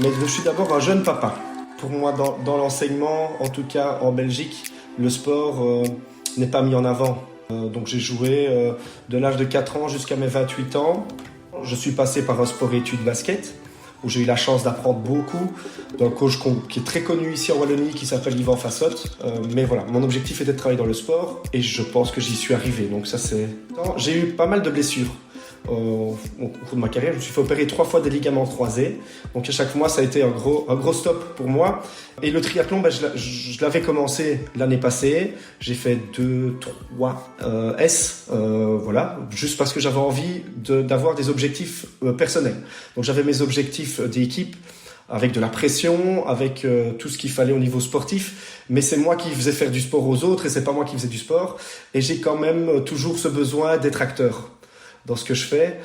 mais je suis d'abord un jeune papa. Pour moi, dans l'enseignement, en tout cas en Belgique, le sport n'est pas mis en avant. Donc j'ai joué de l'âge de 4 ans jusqu'à mes 28 ans. Je suis passé par un sport-études basket, où j'ai eu la chance d'apprendre beaucoup d'un coach qui est très connu ici en Wallonie, qui s'appelle Yvan Fassotte. Mais voilà, mon objectif était de travailler dans le sport, et je pense que j'y suis arrivé. Donc ça, j'ai eu pas mal de blessures. Au cours de ma carrière, je me suis fait opérer 3 fois des ligaments croisés. Donc à chaque fois, ça a été un gros stop pour moi. Et le triathlon, je l'avais commencé l'année passée. J'ai fait 2-3 S, voilà, juste parce que j'avais envie d'avoir des objectifs personnels. Donc j'avais mes objectifs d'équipe, avec de la pression, avec tout ce qu'il fallait au niveau sportif. Mais c'est moi qui faisais faire du sport aux autres et c'est pas moi qui faisais du sport. Et j'ai quand même toujours ce besoin d'être acteur dans ce que je fais.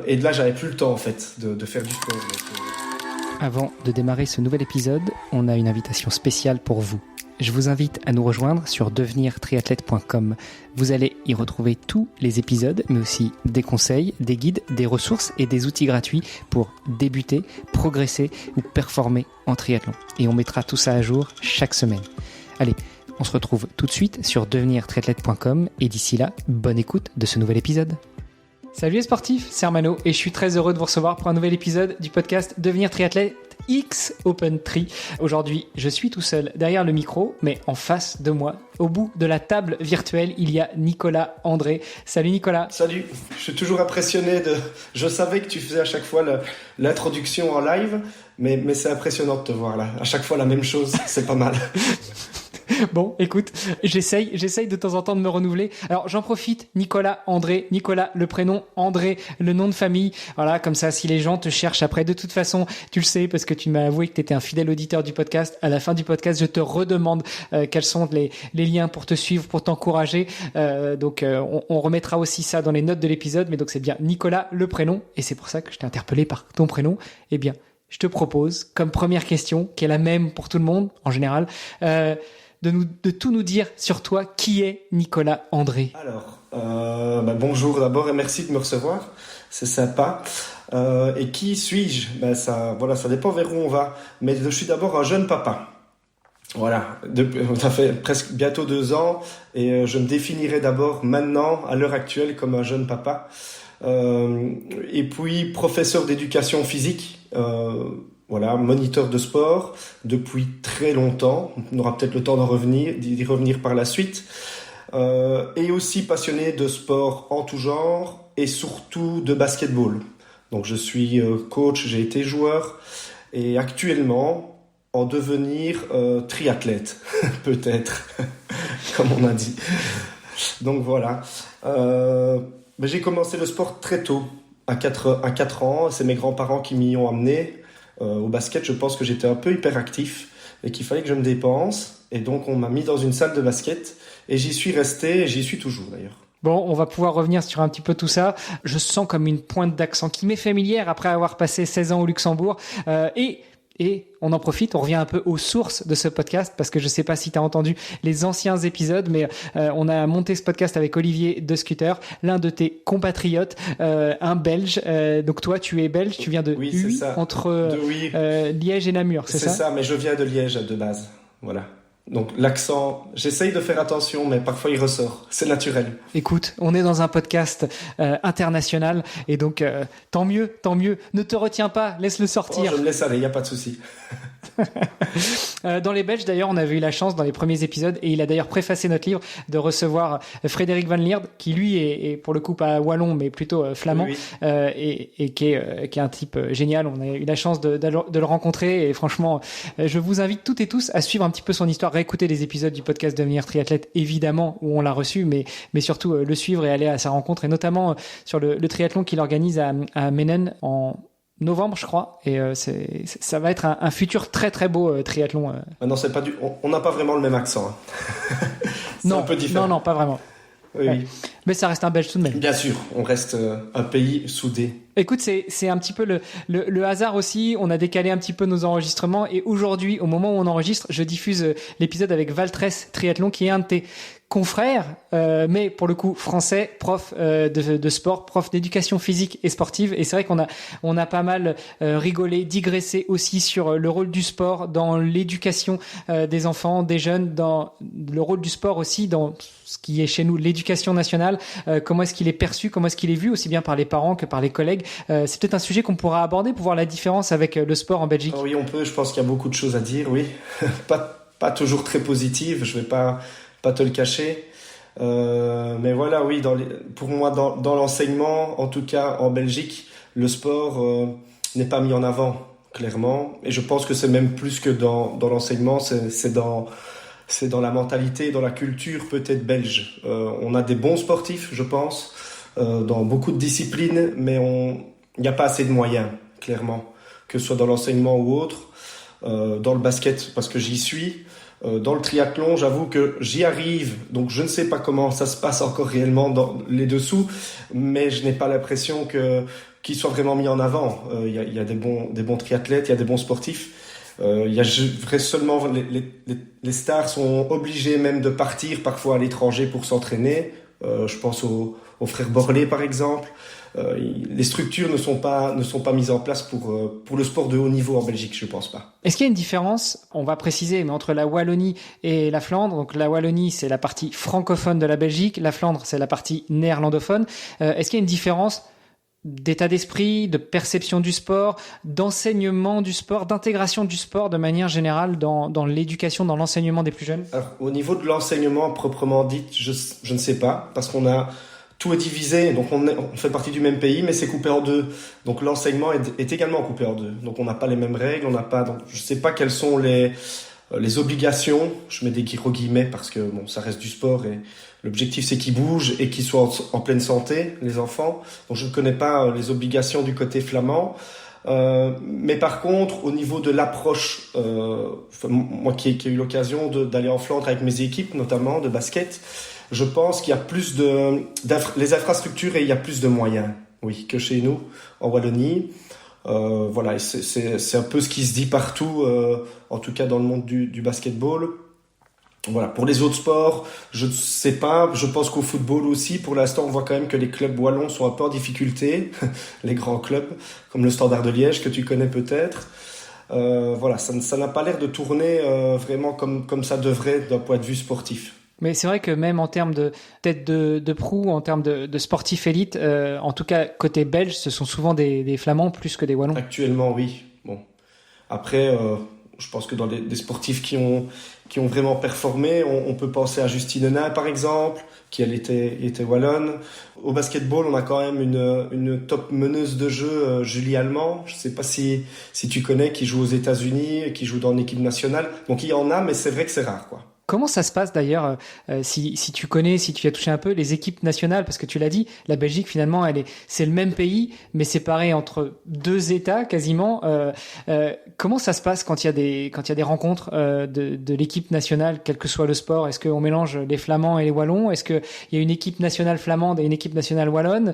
Et de là, j'avais plus le temps, en fait, de faire du sport. Avant de démarrer ce nouvel épisode, on a une invitation spéciale pour vous. Je vous invite à nous rejoindre sur devenirtriathlète.com. Vous allez y retrouver tous les épisodes, mais aussi des conseils, des guides, des ressources et des outils gratuits pour débuter, progresser ou performer en triathlon. Et on mettra tout ça à jour chaque semaine. Allez, on se retrouve tout de suite sur devenirtriathlète.com et d'ici là, bonne écoute de ce nouvel épisode. Salut les sportifs, c'est Armano et je suis très heureux de vous recevoir pour un nouvel épisode du podcast Devenir triathlète X Open Tri. Aujourd'hui, je suis tout seul derrière le micro, mais en face de moi, au bout de la table virtuelle, il y a Nicolas André. Salut Nicolas. Salut, je suis toujours impressionné Je savais que tu faisais à chaque fois l'introduction en live, mais c'est impressionnant de te voir là. À chaque fois la même chose, c'est pas mal. Bon, écoute, j'essaye de temps en temps de me renouveler. Alors, j'en profite, Nicolas André, Nicolas, le prénom, André, le nom de famille. Voilà, comme ça, si les gens te cherchent après, de toute façon, tu le sais, parce que tu m'as avoué que tu étais un fidèle auditeur du podcast. À la fin du podcast, je te redemande quels sont les liens pour te suivre, pour t'encourager. Donc, on remettra aussi ça dans les notes de l'épisode. Mais donc, c'est bien Nicolas, le prénom. Et c'est pour ça que je t'ai interpellé par ton prénom. Eh bien, je te propose, comme première question, qui est la même pour tout le monde, en général, de tout nous dire sur toi. Qui est Nicolas André? Alors, bonjour d'abord et merci de me recevoir, c'est sympa. Et qui suis-je? Ça dépend vers où on va, mais je suis d'abord un jeune papa. Voilà, ça fait presque bientôt 2 ans et je me définirais d'abord maintenant, à l'heure actuelle, comme un jeune papa. Et puis professeur d'éducation physique. Voilà, moniteur de sport depuis très longtemps. On aura peut-être le temps d'y revenir par la suite. Et aussi passionné de sport en tout genre et surtout de basketball. Donc je suis coach, j'ai été joueur et actuellement en devenir triathlète, peut-être, comme on a dit. Donc voilà. J'ai commencé le sport très tôt, à 4 ans. C'est mes grands-parents qui m'y ont amené. Au basket, je pense que j'étais un peu hyperactif et qu'il fallait que je me dépense. Et donc, on m'a mis dans une salle de basket et j'y suis resté et j'y suis toujours d'ailleurs. Bon, on va pouvoir revenir sur un petit peu tout ça. Je sens comme une pointe d'accent qui m'est familière après avoir passé 16 ans au Luxembourg. Et on en profite, on revient un peu aux sources de ce podcast parce que je sais pas si tu as entendu les anciens épisodes, mais on a monté ce podcast avec Olivier De Scuter, l'un de tes compatriotes, un Belge. Donc toi, tu es belge, tu viens de Huy, entre Liège et Namur, c'est ça? C'est ça, mais je viens de Liège de base. Voilà. Donc l'accent, j'essaye de faire attention, mais parfois il ressort. C'est naturel. Écoute, on est dans un podcast international et donc tant mieux. Ne te retiens pas, laisse-le sortir. Je me laisse aller, il n'y a pas de souci. Dans les Belges, d'ailleurs, on avait eu la chance dans les premiers épisodes, et il a d'ailleurs préfacé notre livre, de recevoir Frédéric Van Lierde, qui lui est pour le coup pas wallon, mais plutôt flamand, oui. Et qui est un type génial. On a eu la chance de le rencontrer, et franchement, je vous invite toutes et tous à suivre un petit peu son histoire, réécouter les épisodes du podcast Devenir triathlète, évidemment, où on l'a reçu, mais surtout le suivre et aller à sa rencontre, et notamment sur le triathlon qu'il organise à Menen en novembre, je crois, et ça va être un futur très très beau triathlon. Non, c'est pas on n'a pas vraiment le même accent. C'est un peu différent. Non, pas vraiment. Oui. Ouais. Mais ça reste un Belge tout de même. Bien sûr, on reste un pays soudé Écoute, c'est un petit peu le hasard aussi. On a décalé un petit peu nos enregistrements et aujourd'hui, au moment où on enregistre, je diffuse l'épisode avec Valtress Triathlon, qui est un de tes confrères, mais pour le coup français, prof de sport, prof d'éducation physique et sportive. Et c'est vrai on a pas mal rigolé, digressé aussi sur le rôle du sport dans l'éducation des enfants, des jeunes, dans le rôle du sport aussi dans ce qui est chez nous l'éducation nationale. Comment est-ce qu'il est perçu, comment est-ce qu'il est vu aussi bien par les parents que par les collègues. C'est peut-être un sujet qu'on pourra aborder pour voir la différence avec le sport en Belgique. Oui, on peut. Je pense qu'il y a beaucoup de choses à dire. Oui, pas toujours très positives. Je vais pas te le cacher. Mais voilà, oui, pour moi, dans l'enseignement, en tout cas en Belgique, le sport n'est pas mis en avant, clairement. Et je pense que c'est même plus que dans l'enseignement, c'est dans la mentalité, dans la culture peut-être belge. On a des bons sportifs, je pense, dans beaucoup de disciplines, mais il n'y a pas assez de moyens, clairement, que ce soit dans l'enseignement ou autre. Dans le basket, parce que j'y suis. Dans le triathlon, j'avoue que j'y arrive, donc je ne sais pas comment ça se passe encore réellement dans les dessous, mais je n'ai pas l'impression qu'ils soient vraiment mis en avant. Il y a des bons triathlètes, il y a des bons sportifs. Seulement les stars sont obligés même de partir parfois à l'étranger pour s'entraîner. Je pense aux frères Borlée par exemple. Les structures ne sont pas mises en place pour le sport de haut niveau en Belgique, je pense pas. Est-ce qu'il y a une différence, on va préciser, mais entre la Wallonie et la Flandre? Donc la Wallonie, c'est la partie francophone de la Belgique, la Flandre, c'est la partie néerlandophone. Est-ce qu'il y a une différence d'état d'esprit, de perception du sport, d'enseignement du sport, d'intégration du sport de manière générale dans l'éducation, dans l'enseignement des plus jeunes? Alors, au niveau de l'enseignement proprement dit, je ne sais pas, parce qu'on a tout est divisé, donc on fait partie du même pays, mais c'est coupé en deux. Donc l'enseignement est également coupé en deux. Donc on n'a pas les mêmes règles, donc je sais pas quelles sont les obligations. Je mets des gros guillemets parce que bon, ça reste du sport et l'objectif c'est qu'ils bougent et qu'ils soient en pleine santé, les enfants. Donc je ne connais pas les obligations du côté flamand. Mais par contre, au niveau de l'approche, moi qui ai eu l'occasion d'aller en Flandre avec mes équipes, notamment de basket, je pense qu'il y a plus les infrastructures et il y a plus de moyens, oui, que chez nous en Wallonie. Voilà, c'est un peu ce qui se dit partout, en tout cas dans le monde du basketball. Voilà, pour les autres sports, je ne sais pas, je pense qu'au football aussi, pour l'instant, on voit quand même que les clubs wallons sont un peu en difficulté, les grands clubs, comme le Standard de Liège, que tu connais peut-être. Voilà, ça n'a pas l'air de tourner vraiment comme ça devrait d'un point de vue sportif. Mais c'est vrai que même en termes de tête de proue, en termes de sportifs élites, en tout cas côté belge, ce sont souvent des Flamands plus que des Wallons. Actuellement, oui. Bon, après, je pense que dans des sportifs qui ont vraiment performé, on peut penser à Justine Henin, par exemple, qui elle était wallonne. Au basketball, on a quand même une top meneuse de jeu, Julie Allemand. Je sais pas si tu connais, qui joue aux États-Unis, qui joue dans l'équipe nationale. Donc il y en a, mais c'est vrai que c'est rare, quoi. Comment ça se passe d'ailleurs, si tu connais, si tu as touché un peu les équipes nationales, parce que tu l'as dit, la Belgique finalement, c'est le même pays, mais séparé entre deux États quasiment. Comment ça se passe quand il y a des rencontres de l'équipe nationale, quel que soit le sport? Est-ce qu'on mélange les Flamands et les Wallons? Est-ce qu'il y a une équipe nationale flamande et une équipe nationale wallonne?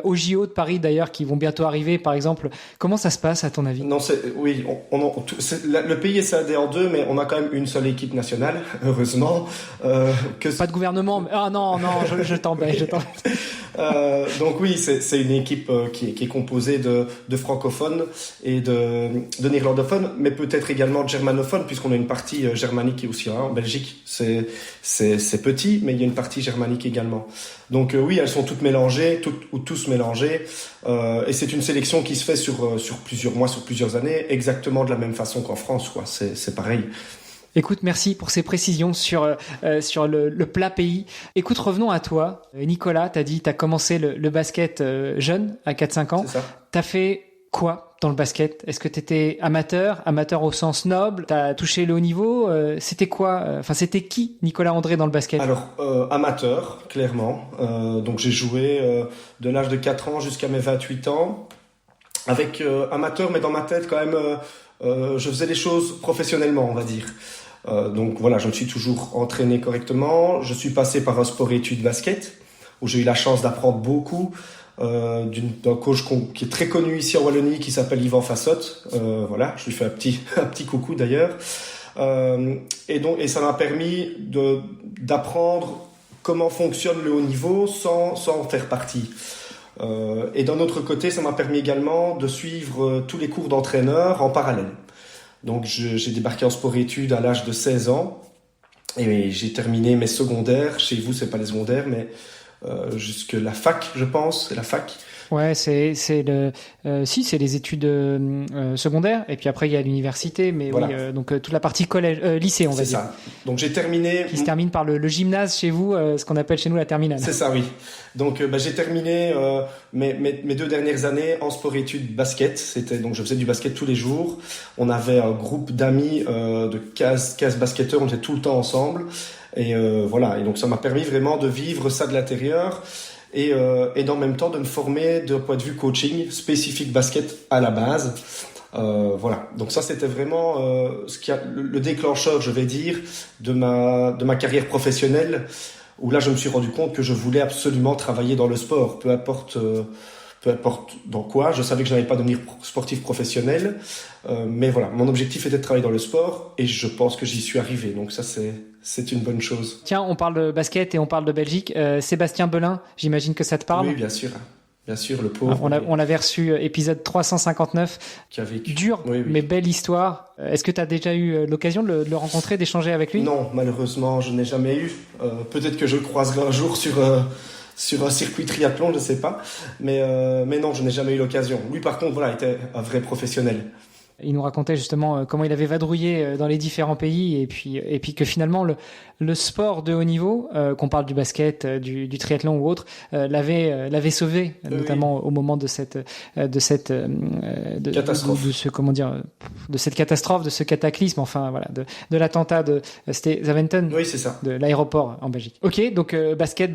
Au JO de Paris d'ailleurs, qui vont bientôt arriver, par exemple, comment ça se passe à ton avis? Non, oui, le pays est scindé en deux, mais on a quand même une seule équipe nationale. Heureusement. Pas de gouvernement. Ah non, je t'embête. Donc oui, c'est une équipe qui est composée de francophones et de néerlandophones, mais peut-être également de germanophones, puisqu'on a une partie germanique aussi. En Belgique, c'est petit, mais il y a une partie germanique également. Donc oui, elles sont toutes mélangées, tous mélangés, et c'est une sélection qui se fait sur plusieurs mois, sur plusieurs années, exactement de la même façon qu'en France, quoi. C'est pareil. Écoute, merci pour ces précisions sur le plat pays. Écoute, revenons à toi. Nicolas, t'as commencé le basket jeune, à 4-5 ans. C'est ça. T'as fait quoi dans le basket? Est-ce que t'étais amateur au sens noble? T'as touché le haut niveau? C'était quoi? C'était qui Nicolas André dans le basket? Alors, amateur, clairement. Donc j'ai joué de l'âge de 4 ans jusqu'à mes 28 ans. Avec amateur, mais dans ma tête quand même, je faisais les choses professionnellement, on va dire. Donc voilà, je me suis toujours entraîné correctement. Je suis passé par un sport-études basket, où j'ai eu la chance d'apprendre beaucoup. d'un coach qui est très connu ici en Wallonie, qui s'appelle Yvan Fassotte. Voilà, je lui fais un petit coucou d'ailleurs. Et ça m'a permis d'apprendre comment fonctionne le haut niveau sans en faire partie. Et d'un autre côté, ça m'a permis également de suivre tous les cours d'entraîneur en parallèle. Donc j'ai débarqué en sport-études à l'âge de 16 ans et j'ai terminé mes secondaires. Chez vous, c'est pas les secondaires, mais jusque la fac, je pense, c'est la fac. Ouais, c'est les études secondaires et puis après il y a l'université, mais voilà. Oui, donc toute la partie collège, lycée, on va dire. C'est ça. Donc j'ai terminé. Qui se termine par le gymnase chez vous, ce qu'on appelle chez nous la terminale. C'est ça, oui. Donc j'ai terminé mes 2 dernières années en sport-études basket. Donc je faisais du basket tous les jours. On avait un groupe d'amis de 15 basketteurs, on était tout le temps ensemble. Et voilà. Et donc ça m'a permis vraiment de vivre ça de l'intérieur. Et en même temps de me former d'un point de vue coaching spécifique basket à la base. Voilà. Donc ça, c'était vraiment le déclencheur, je vais dire, de ma carrière professionnelle, où là, je me suis rendu compte que je voulais absolument travailler dans le sport, peu importe dans quoi. Je savais que je n'allais pas devenir sportif professionnel, mais voilà, mon objectif était de travailler dans le sport et je pense que j'y suis arrivé. Donc ça, c'est une bonne chose. Tiens, on parle de basket et on parle de Belgique. Sébastien Belin, j'imagine que ça te parle. Oui, bien sûr. Bien sûr, le pauvre. On l'avait reçu épisode 359. Qui a vécu. Dur, oui. Mais belle histoire. Est-ce que tu as déjà eu l'occasion de le rencontrer, d'échanger avec lui ? Non, malheureusement, je n'ai jamais eu. Peut-être que je le croiserai un jour sur un circuit triathlon, je sais pas. Mais non, je n'ai jamais eu l'occasion. Lui, par contre, voilà, était un vrai professionnel. Il nous racontait justement comment il avait vadrouillé dans les différents pays et puis que finalement le sport de haut niveau, qu'on parle du basket, du triathlon ou autre, l'avait sauvé, notamment au moment de cette catastrophe, de cette catastrophe, de ce cataclysme, enfin voilà, de l'attentat c'était Zaventem, oui c'est ça, de l'aéroport en Belgique. Ok, donc basket,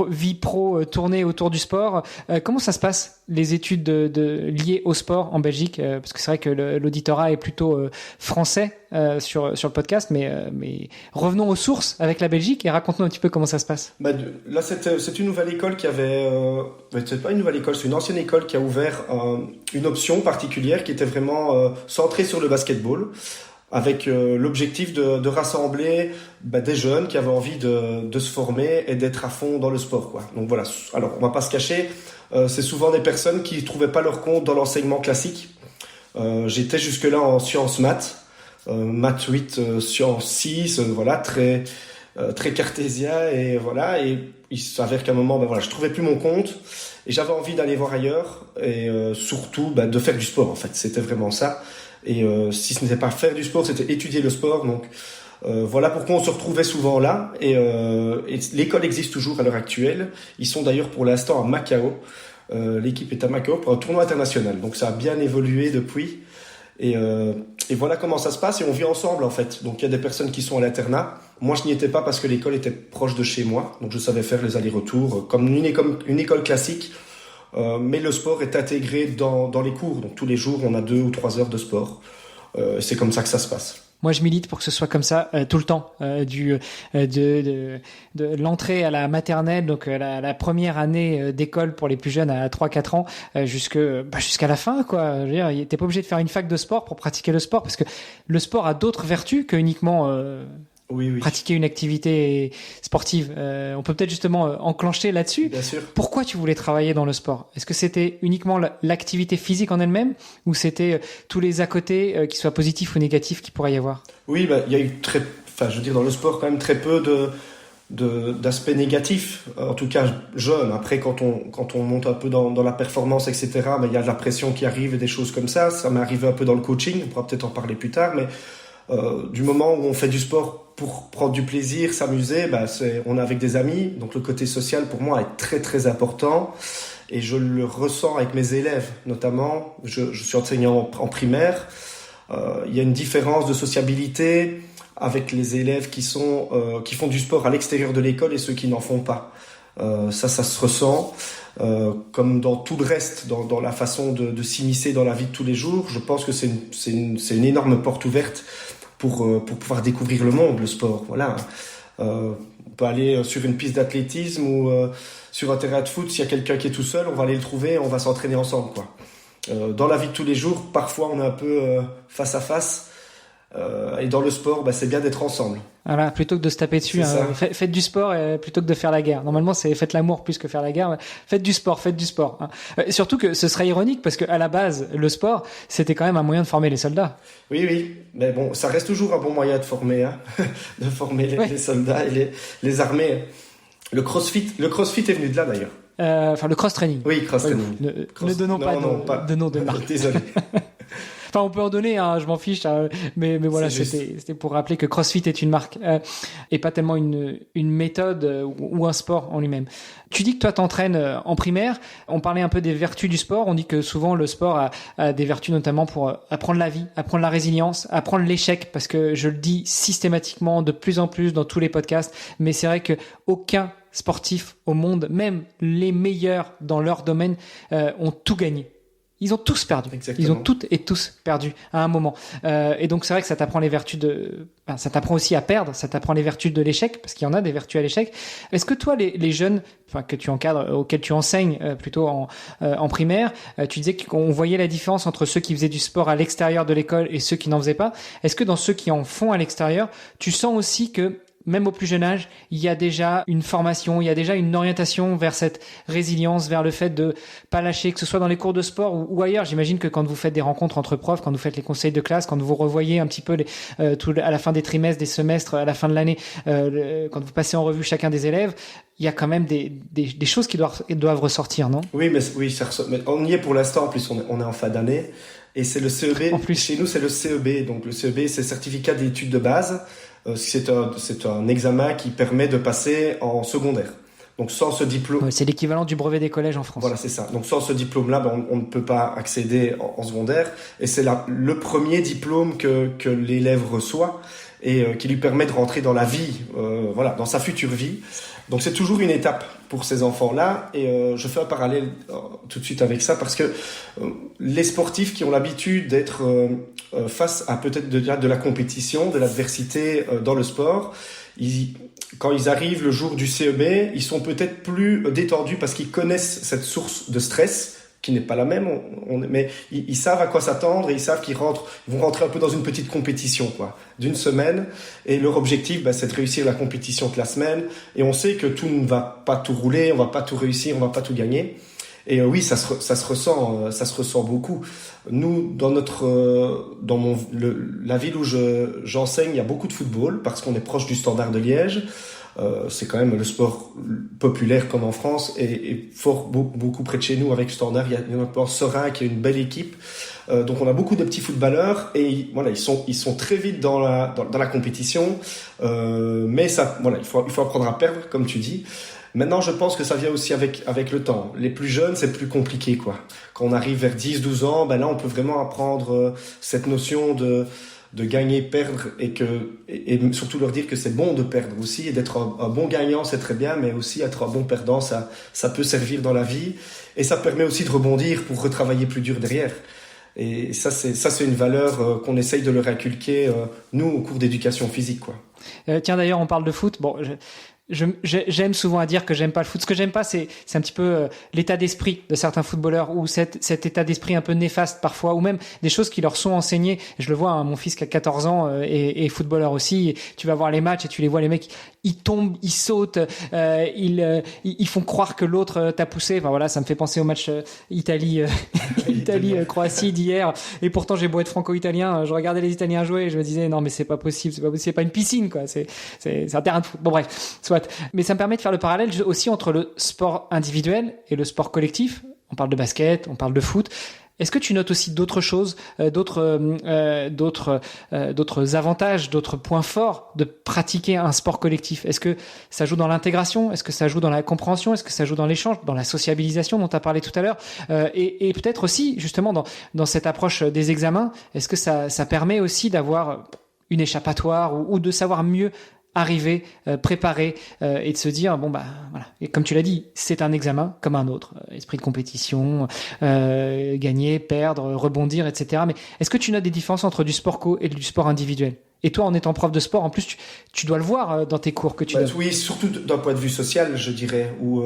vie pro tournée autour du sport. Comment ça se passe les études liées au sport en Belgique? Parce que c'est vrai que l'auditorat est plutôt français sur le podcast, mais revenons aux sources avec la Belgique et raconte-nous un petit peu comment ça se passe. Là, c'est une nouvelle école qui avait... c'est pas une nouvelle école, c'est une ancienne école qui a ouvert une option particulière qui était vraiment centrée sur le basketball, avec l'objectif de rassembler des jeunes qui avaient envie de se former et d'être à fond dans le sport, quoi. Donc voilà, alors on va pas se cacher, c'est souvent des personnes qui ne trouvaient pas leur compte dans l'enseignement classique. J'étais jusque-là en sciences maths, maths 8, sciences 6, voilà, très cartésien, et voilà, et il s'avère qu'à un moment, je trouvais plus mon compte, et j'avais envie d'aller voir ailleurs, et surtout de faire du sport, en fait, c'était vraiment ça. Et si ce n'était pas faire du sport, c'était étudier le sport, donc voilà pourquoi on se retrouvait souvent là, et l'école existe toujours à l'heure actuelle. Ils sont d'ailleurs pour l'instant à Macao. L'équipe est à Macao pour un tournoi international, donc ça a bien évolué depuis, et voilà comment ça se passe, et on vit ensemble en fait. Donc il y a des personnes qui sont à l'internat, moi je n'y étais pas parce que l'école était proche de chez moi, donc je savais faire les allers-retours comme une école classique, mais le sport est intégré dans les cours, donc tous les jours on a 2 ou 3 heures de sport, c'est comme ça que ça se passe. Moi, je milite pour que ce soit comme ça tout le temps, de l'entrée à la maternelle, donc la première année d'école pour les plus jeunes à 3-4 ans, jusqu'à la fin, quoi. Je veux dire, t'es pas obligé de faire une fac de sport pour pratiquer le sport, parce que le sport a d'autres vertus que uniquement oui. Pratiquer une activité sportive. On peut peut-être justement enclencher là-dessus. Bien sûr. Pourquoi tu voulais travailler dans le sport ? Est-ce que c'était uniquement l'activité physique en elle-même, ou c'était tous les à côté, qu'ils soient positifs ou négatifs, qu'il pourrait y avoir ? Oui, il y a eu dans le sport quand même très peu d'aspects négatifs, en tout cas jeune. Après, quand on monte un peu dans la performance, etc., il y a de la pression qui arrive et des choses comme ça. Ça m'est arrivé un peu dans le coaching, on pourra peut-être en parler plus tard, mais du moment où on fait du sport pour prendre du plaisir, s'amuser, on est avec des amis, donc le côté social pour moi est très très important, et je le ressens avec mes élèves notamment. Je suis enseignant en primaire, il y a une différence de sociabilité avec les élèves qui font du sport à l'extérieur de l'école et ceux qui n'en font pas. Ça se ressent, comme dans tout le reste, dans la façon de s'immiscer dans la vie de tous les jours. Je pense que c'est une énorme porte ouverte pour pouvoir découvrir le monde, le sport. Voilà. On peut aller sur une piste d'athlétisme ou sur un terrain de foot. S'il y a quelqu'un qui est tout seul, on va aller le trouver, on va s'entraîner ensemble, quoi. Dans la vie de tous les jours, parfois on est un peu face à face. Et dans le sport, c'est bien d'être ensemble. Voilà, plutôt que de se taper dessus, faites du sport plutôt que de faire la guerre. Normalement, c'est faites l'amour plus que faire la guerre. Faites du sport. Hein. Surtout que ce serait ironique parce que à la base, le sport, c'était quand même un moyen de former les soldats. Oui, mais bon, ça reste toujours un bon moyen de former, de former les soldats et les armées. Le CrossFit est venu de là d'ailleurs. Le cross-training. Oui, cross-training. Ne donnons pas de nom de marque. Désolé. Enfin, on peut en donner, je m'en fiche, mais voilà, c'était pour rappeler que CrossFit est une marque et pas tellement une méthode ou un sport en lui-même. Tu dis que toi t'entraînes en primaire. On parlait un peu des vertus du sport. On dit que souvent le sport a des vertus notamment pour apprendre la vie, apprendre la résilience, apprendre l'échec, parce que je le dis systématiquement de plus en plus dans tous les podcasts, mais c'est vrai que aucun sportif au monde, même les meilleurs dans leur domaine, ont tout gagné. Ils ont tous perdu. Exactement. Ils ont toutes et tous perdu à un moment. Et donc c'est vrai que ça t'apprend les vertus ça t'apprend aussi à perdre. Ça t'apprend les vertus de l'échec, parce qu'il y en a des vertus à l'échec. Est-ce que toi, les jeunes, que tu encadres, auxquels tu enseignes plutôt en primaire, tu disais qu'on voyait la différence entre ceux qui faisaient du sport à l'extérieur de l'école et ceux qui n'en faisaient pas. Est-ce que dans ceux qui en font à l'extérieur, tu sens aussi que même au plus jeune âge, il y a déjà une formation, il y a déjà une orientation vers cette résilience, vers le fait de pas lâcher, que ce soit dans les cours de sport ou ailleurs. J'imagine que quand vous faites des rencontres entre profs, quand vous faites les conseils de classe, quand vous revoyez un petit peu à la fin des trimestres, des semestres, à la fin de l'année, quand vous passez en revue chacun des élèves, il y a quand même des choses qui doivent ressortir, non? Oui, ça ressort. Mais on y est pour l'instant. En plus, on est en fin d'année. Et c'est le CEB. En plus. Chez nous, c'est le CEB. Donc, le CEB, c'est certificat d'études de base. C'est un examen qui permet de passer en secondaire. Donc sans ce diplôme... c'est l'équivalent du brevet des collèges en France. Voilà, c'est ça. Donc sans ce diplôme-là, on ne peut pas accéder en secondaire. Et c'est le premier diplôme que l'élève reçoit et qui lui permet de rentrer dans la vie, dans sa future vie. Donc c'est toujours une étape pour ces enfants-là. Et je fais un parallèle tout de suite avec ça parce que les sportifs qui ont l'habitude d'être face à peut-être de la compétition, de l'adversité dans le sport, quand ils arrivent le jour du CEB, ils sont peut-être plus détendus parce qu'ils connaissent cette source de stress qui n'est pas la même, mais ils savent à quoi s'attendre et ils savent qu'ils vont rentrer un peu dans une petite compétition, d'une semaine. Et leur objectif, c'est de réussir la compétition de la semaine. Et on sait que tout ne va pas tout rouler, on va pas tout réussir, on va pas tout gagner. Et oui, ça se ressent beaucoup. Nous, la ville où j'enseigne, il y a beaucoup de football parce qu'on est proche du Standard de Liège. C'est quand même le sport populaire comme en France et beaucoup près de chez nous avec Standard. Il y a un Serein qui est une belle équipe. Donc on a beaucoup de petits footballeurs et voilà, ils sont très vite dans la compétition. Mais ça, il faut apprendre à perdre, comme tu dis. Maintenant, je pense que ça vient aussi avec le temps. Les plus jeunes, c'est plus compliqué, Quand on arrive vers 10-12 ans, là, on peut vraiment apprendre cette notion de gagner, perdre et surtout leur dire que c'est bon de perdre aussi et d'être un bon gagnant, c'est très bien, mais aussi être un bon perdant, ça peut servir dans la vie et ça permet aussi de rebondir pour retravailler plus dur derrière. Et ça, c'est une valeur qu'on essaye de leur inculquer, nous, au cours d'éducation physique, Tiens, d'ailleurs, on parle de foot. Bon, j'aime souvent à dire que j'aime pas le foot. Ce que j'aime pas, c'est un petit peu l'état d'esprit de certains footballeurs ou cet état d'esprit un peu néfaste parfois, ou même des choses qui leur sont enseignées. Je le vois, mon fils qui a 14 ans est footballeur aussi. Et tu vas voir les matchs et tu les vois, les mecs, ils tombent, ils sautent, ils font croire que l'autre t'a poussé. Enfin voilà, ça me fait penser au match Italie-Croatie d'hier. Et pourtant, j'ai beau être franco-italien, je regardais les Italiens jouer et je me disais non mais c'est pas possible, c'est pas une piscine c'est un terrain de foot. Bon bref, soit. Mais ça me permet de faire le parallèle aussi entre le sport individuel et le sport collectif. On parle de basket, on parle de foot. Est-ce que tu notes aussi d'autres choses, d'autres avantages, d'autres points forts de pratiquer un sport collectif? Est-ce que ça joue dans l'intégration? Est-ce que ça joue dans la compréhension? Est-ce que ça joue dans l'échange, dans la sociabilisation dont tu as parlé tout à l'heure? Et peut-être aussi, justement, dans cette approche des examens, est-ce que ça permet aussi d'avoir une échappatoire ou de savoir mieux arriver, préparer et de se dire voilà. Et comme tu l'as dit, c'est un examen comme un autre, esprit de compétition, gagner, perdre, rebondir, etc. Mais est-ce que tu notes des différences entre du sport co et du sport individuel? Et toi, en étant prof de sport, en plus, tu dois le voir dans tes cours que tu donnes. Oui, surtout d'un point de vue social, je dirais, où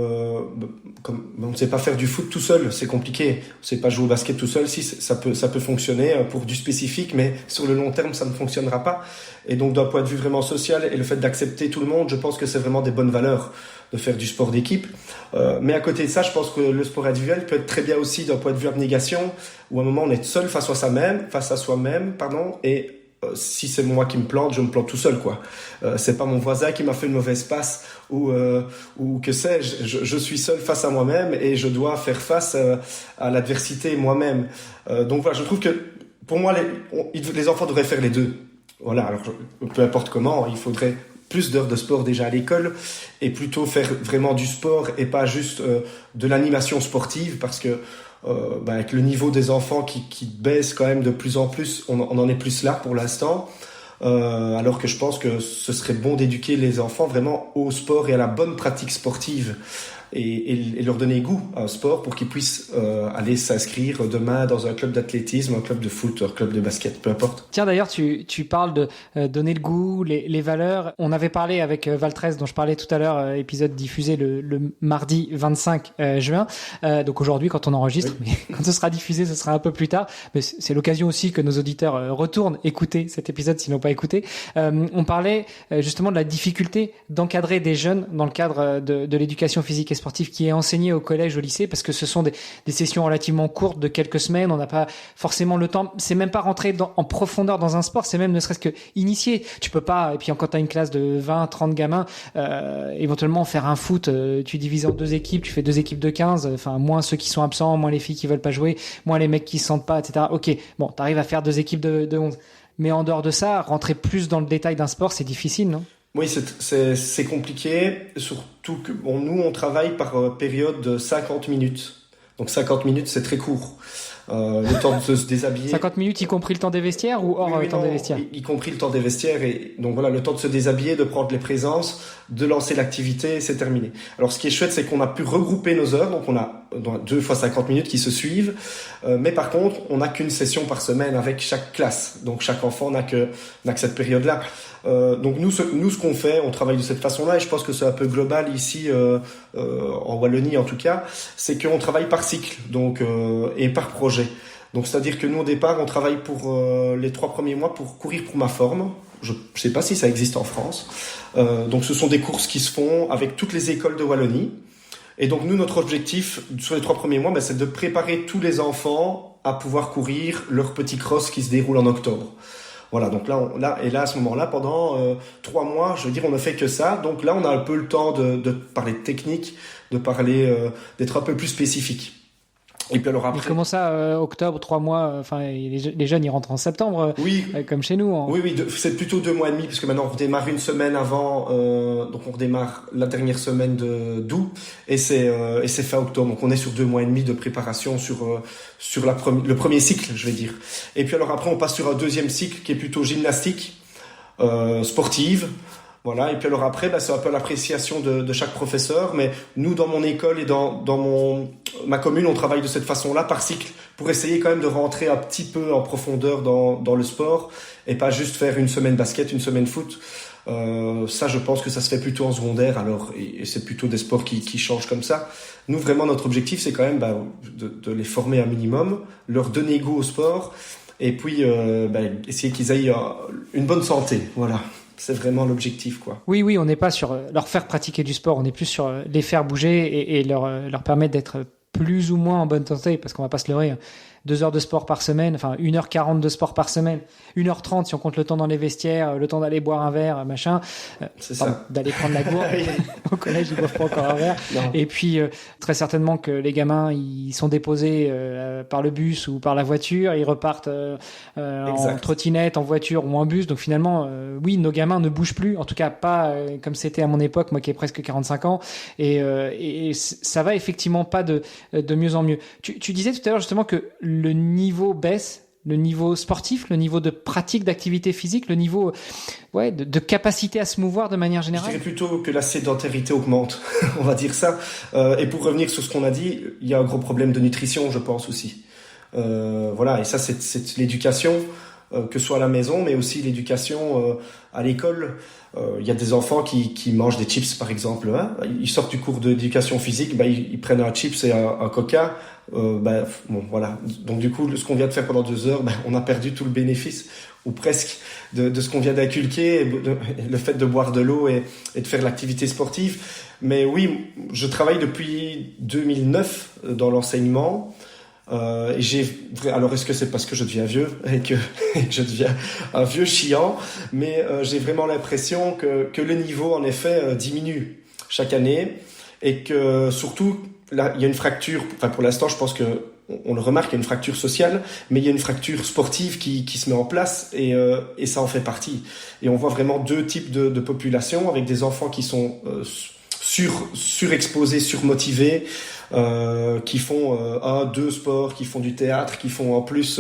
comme on ne sait pas faire du foot tout seul, c'est compliqué. On ne sait pas jouer au basket tout seul, si ça peut fonctionner pour du spécifique, mais sur le long terme, ça ne fonctionnera pas. Et donc, d'un point de vue vraiment social et le fait d'accepter tout le monde, je pense que c'est vraiment des bonnes valeurs de faire du sport d'équipe. Mais à côté de ça, je pense que le sport individuel peut être très bien aussi d'un point de vue abnégation, où à un moment on est seul face à soi-même, et si c'est moi qui me plante, je me plante tout seul, quoi. C'est pas mon voisin qui m'a fait une mauvaise passe ou que sais-je. Je suis seul face à moi-même et je dois faire face à l'adversité moi-même. Donc voilà, je trouve que pour moi les enfants devraient faire les deux. Voilà, alors peu importe comment, il faudrait plus d'heures de sport déjà à l'école et plutôt faire vraiment du sport et pas juste de l'animation sportive, parce que avec le niveau des enfants qui baisse quand même de plus en plus, on en est plus là pour l'instant, alors que je pense que ce serait bon d'éduquer les enfants vraiment au sport et à la bonne pratique sportive et leur donner goût à un sport pour qu'ils puissent aller s'inscrire demain dans un club d'athlétisme, un club de foot, un club de basket, peu importe. Tiens, d'ailleurs, tu parles de donner le goût, les valeurs. On avait parlé avec Val 13, dont je parlais tout à l'heure, épisode diffusé le mardi 25 juin. Donc aujourd'hui, quand on enregistre, oui. Mais quand ce sera diffusé, ce sera un peu plus tard. Mais c'est l'occasion aussi que nos auditeurs retournent écouter cet épisode s'ils n'ont pas écouté. On parlait justement de la difficulté d'encadrer des jeunes dans le cadre de l'éducation physique et sportive qui est enseignée au collège, au lycée, parce que ce sont des sessions relativement courtes de quelques semaines. On n'a pas forcément le temps. C'est même pas rentrer en profondeur dans un sport, c'est même ne serait-ce que initier. Tu peux pas, et puis quand t'as une classe de 20, 30 gamins, éventuellement faire un foot, tu divises en 2 équipes, tu fais 2 équipes de 15, enfin, moins ceux qui sont absents, moins les filles qui veulent pas jouer, moins les mecs qui se sentent pas, etc. Ok, bon, t'arrives à faire 2 équipes de 11. Mais en dehors de ça, rentrer plus dans le détail d'un sport, c'est difficile, non? Oui, c'est compliqué, surtout que nous, on travaille par période de 50 minutes. Donc 50 minutes, c'est très court. Le temps de se déshabiller. 50 minutes, y compris le temps des vestiaires ou hors temps des vestiaires? Y compris le temps des vestiaires. Et donc voilà, le temps de se déshabiller, de prendre les présences, de lancer l'activité, c'est terminé. Alors ce qui est chouette, c'est qu'on a pu regrouper nos heures. Donc on a 2 fois 50 minutes qui se suivent. Mais par contre, on n'a qu'une session par semaine avec chaque classe. Donc chaque enfant n'a que cette période-là. Donc nous, ce qu'on fait, on travaille de cette façon-là, et je pense que c'est un peu global ici en Wallonie en tout cas, c'est qu'on travaille par cycle, donc et par projet. Donc c'est-à-dire que nous au départ, on travaille pour les 3 premiers mois pour courir pour ma forme. Je sais pas si ça existe en France. Donc ce sont des courses qui se font avec toutes les écoles de Wallonie. Et donc nous, notre objectif sur les 3 premiers mois, c'est de préparer tous les enfants à pouvoir courir leur petit cross qui se déroule en octobre. Voilà, donc là, à ce moment-là, pendant 3 mois, je veux dire, on ne fait que ça. Donc là, on a un peu le temps de parler de technique, de parler, d'être un peu plus spécifique. Et puis alors après. Mais comment ça, octobre, 3 mois, enfin, les jeunes, ils rentrent en septembre, oui, comme chez nous. Oui, c'est plutôt 2 mois et demi, parce que maintenant on redémarre une semaine avant, donc on redémarre la dernière semaine d'août, et c'est fin octobre. Donc on est sur 2 mois et demi de préparation sur le premier cycle, je vais dire. Et puis alors après, on passe sur un deuxième cycle qui est plutôt gymnastique, sportive. Voilà, et puis alors après, c'est un peu l'appréciation de chaque professeur, mais nous, dans mon école et dans ma commune, on travaille de cette façon-là, par cycle, pour essayer quand même de rentrer un petit peu en profondeur dans le sport, et pas juste faire une semaine basket, une semaine foot. Ça, je pense que ça se fait plutôt en secondaire, alors, et c'est plutôt des sports qui changent comme ça. Nous, vraiment, notre objectif, c'est quand même de les former un minimum, leur donner goût au sport, et puis essayer qu'ils aient une bonne santé, voilà. C'est vraiment l'objectif, quoi. Oui, on n'est pas sur leur faire pratiquer du sport, on est plus sur les faire bouger et leur permettre d'être plus ou moins en bonne santé, parce qu'on va pas se leurrer. 2 heures de sport par semaine, enfin 1h40 de sport par semaine, 1h30 si on compte le temps dans les vestiaires, le temps d'aller boire un verre, machin, d'aller prendre la gourde. Au collège, ils boivent pas encore un verre. Non. Et puis très certainement que les gamins, ils sont déposés par le bus ou par la voiture, ils repartent en trottinette, en voiture ou en bus. Donc finalement, oui, nos gamins ne bougent plus, en tout cas pas comme c'était à mon époque, moi qui ai presque 45 ans, et ça va effectivement pas de mieux en mieux. Tu disais tout à l'heure justement que le niveau baisse, le niveau sportif, le niveau de pratique d'activité physique, le niveau de capacité à se mouvoir de manière générale. Je dirais plutôt que la sédentarité augmente, on va dire ça. Et pour revenir sur ce qu'on a dit, il y a un gros problème de nutrition, je pense aussi. Voilà, et ça c'est l'éducation. que ce soit à la maison, mais aussi l'éducation à l'école. Il y a des enfants qui mangent des chips, par exemple. Hein. Ils sortent du cours d'éducation physique, ils prennent un chips et un coca. Bon, voilà. Donc du coup, ce qu'on vient de faire pendant 2 heures, on a perdu tout le bénéfice, ou presque, de ce qu'on vient d'inculquer, le fait de boire de l'eau et de faire l'activité sportive. Mais oui, je travaille depuis 2009 dans l'enseignement. Alors est-ce que c'est parce que je deviens vieux et que je deviens un vieux chiant, mais j'ai vraiment l'impression que le niveau en effet diminue chaque année, et que surtout là il y a une fracture. Enfin, pour l'instant je pense que on le remarque, il y a une fracture sociale, mais il y a une fracture sportive qui se met en place, et ça en fait partie. Et on voit vraiment 2 types de populations, avec des enfants qui sont surexposés, surmotivés, qui font 2 sports, qui font du théâtre, qui font en plus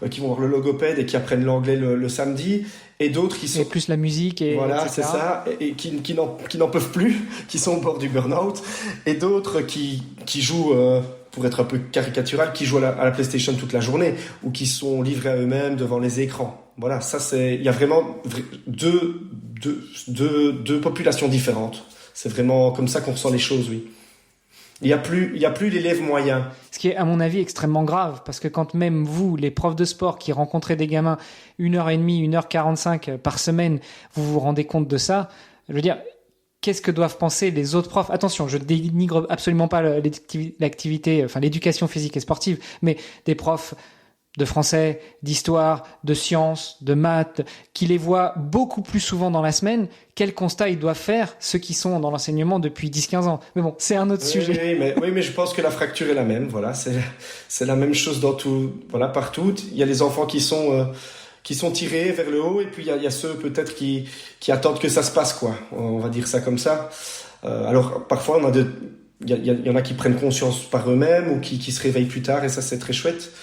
qui vont voir le logopède et qui apprennent l'anglais le samedi, et d'autres qui sont... Et plus la musique, et voilà, etc. c'est ça, et qui n'en peuvent plus, qui sont au bord du burn-out, et d'autres qui jouent, pour être un peu caricatural, qui jouent à la PlayStation toute la journée, ou qui sont livrés à eux-mêmes devant les écrans. Voilà, il y a vraiment deux populations différentes. C'est vraiment comme ça qu'on ressent les choses, oui. Il y a plus l'élève moyen. Ce qui est, à mon avis, extrêmement grave, parce que quand même vous, les profs de sport qui rencontrez des gamins 1h30, 1h45 par semaine, vous vous rendez compte de ça, je veux dire, qu'est-ce que doivent penser les autres profs? Attention, je dénigre absolument pas l'activité, enfin l'éducation physique et sportive, mais des profs de français, d'histoire, de sciences, de maths, qui les voient beaucoup plus souvent dans la semaine. Quel constat ils doivent faire, ceux qui sont dans l'enseignement depuis 10-15 ans? Mais bon, c'est un autre sujet. Oui, mais je pense que la fracture est la même. Voilà, c'est la même chose dans tout, voilà, partout. Il y a les enfants qui sont tirés vers le haut, et puis il y a ceux peut-être qui attendent que ça se passe, quoi. On va dire ça comme ça. Alors parfois il y en a qui prennent conscience par eux-mêmes, ou qui se réveillent plus tard, et ça c'est très chouette.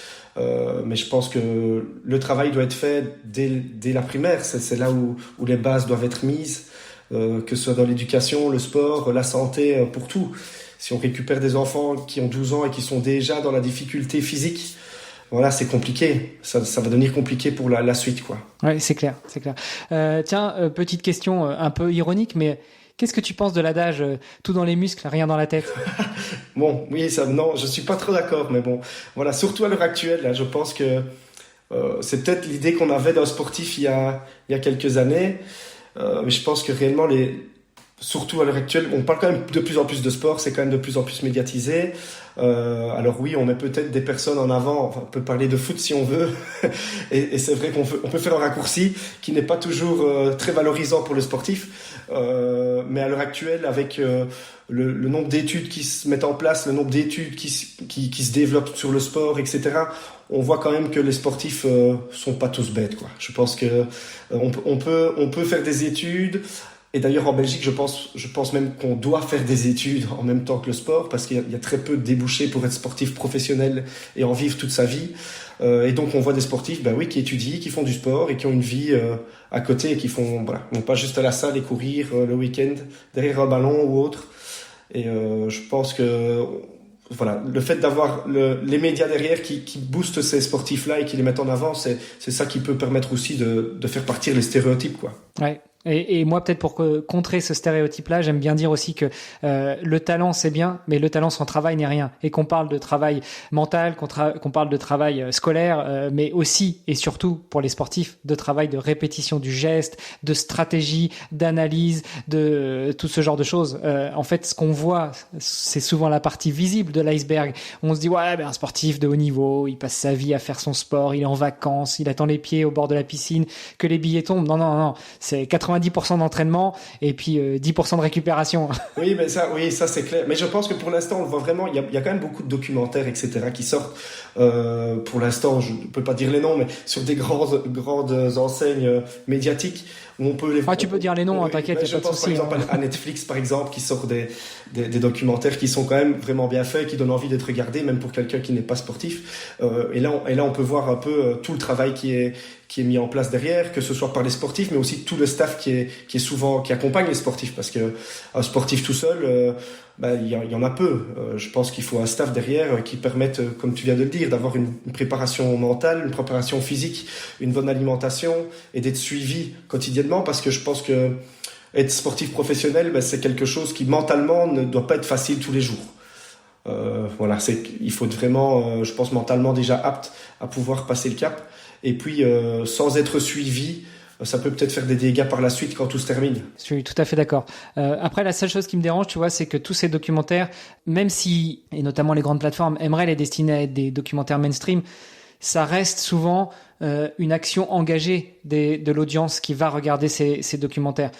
Mais je pense que le travail doit être fait dès la primaire. C'est là où les bases doivent être mises, que ce soit dans l'éducation, le sport, la santé, pour tout. Si on récupère des enfants qui ont 12 ans et qui sont déjà dans la difficulté physique, voilà, c'est compliqué. Ça va devenir compliqué pour la suite, quoi. Oui, c'est clair. Tiens, petite question un peu ironique, mais qu'est-ce que tu penses de l'adage tout dans les muscles, rien dans la tête? Bon, oui, non, je suis pas trop d'accord, mais bon, voilà, surtout à l'heure actuelle, là, je pense que c'est peut-être l'idée qu'on avait d'un sportif il y a quelques années, mais je pense que réellement surtout à l'heure actuelle, on parle quand même de plus en plus de sport, c'est quand même de plus en plus médiatisé. Alors oui, on met peut-être des personnes en avant, enfin, on peut parler de foot si on veut, et c'est vrai qu'on peut faire un raccourci qui n'est pas toujours très valorisant pour le sportif, mais à l'heure actuelle, avec le nombre d'études qui se mettent en place, le nombre d'études qui se développent sur le sport, etc., on voit quand même que les sportifs sont pas tous bêtes, quoi. Je pense que on peut faire des études. Et d'ailleurs, en Belgique, je pense même qu'on doit faire des études en même temps que le sport, parce qu'il y a très peu de débouchés pour être sportif professionnel et en vivre toute sa vie. Et donc, on voit des sportifs, qui étudient, qui font du sport et qui ont une vie à côté, et qui font, voilà, non pas juste à la salle et courir le week-end derrière un ballon ou autre. Et je pense que, voilà, le fait d'avoir les médias derrière qui boostent ces sportifs-là et qui les mettent en avant, c'est ça qui peut permettre aussi de faire partir les stéréotypes, quoi. Ouais. Et moi, peut-être pour contrer ce stéréotype-là, j'aime bien dire aussi que le talent, c'est bien, mais le talent sans travail n'est rien. Et qu'on parle de travail mental, qu'on parle de travail scolaire, mais aussi et surtout pour les sportifs, de travail de répétition du geste, de stratégie, d'analyse, de tout ce genre de choses. En fait, ce qu'on voit, c'est souvent la partie visible de l'iceberg. On se dit, ouais, un sportif de haut niveau, il passe sa vie à faire son sport, il est en vacances, il attend les pieds au bord de la piscine, que les billets tombent. Non, c'est 90% d'entraînement et puis 10% de récupération. Oui, ça c'est clair. Mais je pense que pour l'instant, on le voit vraiment. Il y a quand même beaucoup de documentaires, etc., qui sortent. Pour l'instant, je ne peux pas dire les noms, mais sur des grandes enseignes médiatiques où on peut les voir. Tu peux dire les noms, t'inquiète. Je pense par exemple à Netflix, par exemple, qui sort des documentaires qui sont quand même vraiment bien faits, qui donnent envie d'être regardés, même pour quelqu'un qui n'est pas sportif. Et là, on peut voir un peu tout le travail qui qui est mis en place derrière, que ce soit par les sportifs, mais aussi tout le staff qui accompagne les sportifs, parce que un sportif tout seul, il y en a peu. Je pense qu'il faut un staff derrière qui permette, comme tu viens de le dire, d'avoir une préparation mentale, une préparation physique, une bonne alimentation et d'être suivi quotidiennement, parce que je pense que être sportif professionnel, c'est quelque chose qui mentalement ne doit pas être facile tous les jours. Il faut être vraiment, je pense, mentalement déjà apte à pouvoir passer le cap. Et puis, sans être suivi, ça peut peut-être faire des dégâts par la suite quand tout se termine. Je suis tout à fait d'accord. Après, la seule chose qui me dérange, tu vois, c'est que tous ces documentaires, même si, et notamment les grandes plateformes, aimeraient les destiner à être des documentaires mainstream, ça reste souvent une action engagée de l'audience qui va regarder ces documentaires.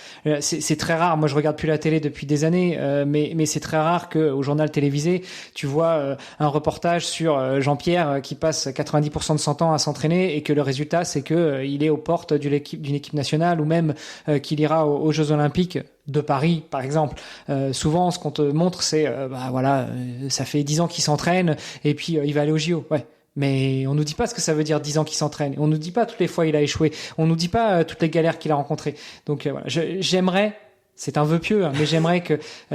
C'est très rare. Moi, je regarde plus la télé depuis des années, mais c'est très rare qu'au journal télévisé, tu vois un reportage sur Jean-Pierre qui passe 90% de son temps à s'entraîner et que le résultat, c'est que il est aux portes d'une équipe nationale, ou même qu'il ira aux Jeux Olympiques de Paris, par exemple. Souvent, ce qu'on te montre, c'est ça fait 10 ans qu'il s'entraîne et puis il va aller aux JO. Ouais. Mais on nous dit pas ce que ça veut dire 10 ans qu'il s'entraîne. On nous dit pas toutes les fois il a échoué. On nous dit pas toutes les galères qu'il a rencontrées. Donc voilà, j'aimerais, c'est un vœu pieux, mais j'aimerais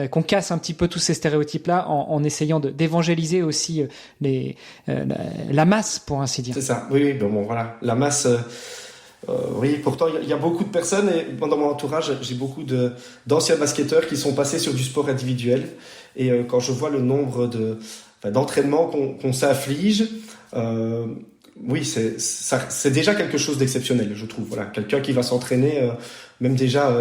qu'on casse un petit peu tous ces stéréotypes-là en essayant d'évangéliser aussi la masse, pour ainsi dire. C'est ça. Oui, voilà, la masse. Oui, pourtant il y a beaucoup de personnes, et dans mon entourage, j'ai beaucoup d'anciens basketteurs qui sont passés sur du sport individuel. Et quand je vois le nombre d'entraînements qu'on s'afflige, oui, c'est déjà quelque chose d'exceptionnel, je trouve. Voilà, quelqu'un qui va s'entraîner même déjà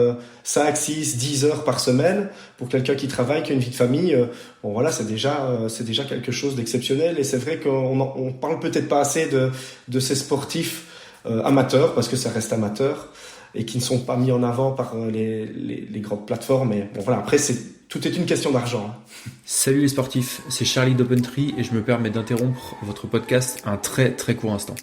5, 6, 10 heures par semaine, pour quelqu'un qui travaille, qui a une vie de famille, c'est déjà quelque chose d'exceptionnel. Et c'est vrai qu'on parle peut-être pas assez de ces sportifs amateurs, parce que ça reste amateur, et qui ne sont pas mis en avant par les grandes plateformes. Mais après, tout est une question d'argent. Salut les sportifs, c'est Charlie d'Opentree et je me permets d'interrompre votre podcast un très très court instant.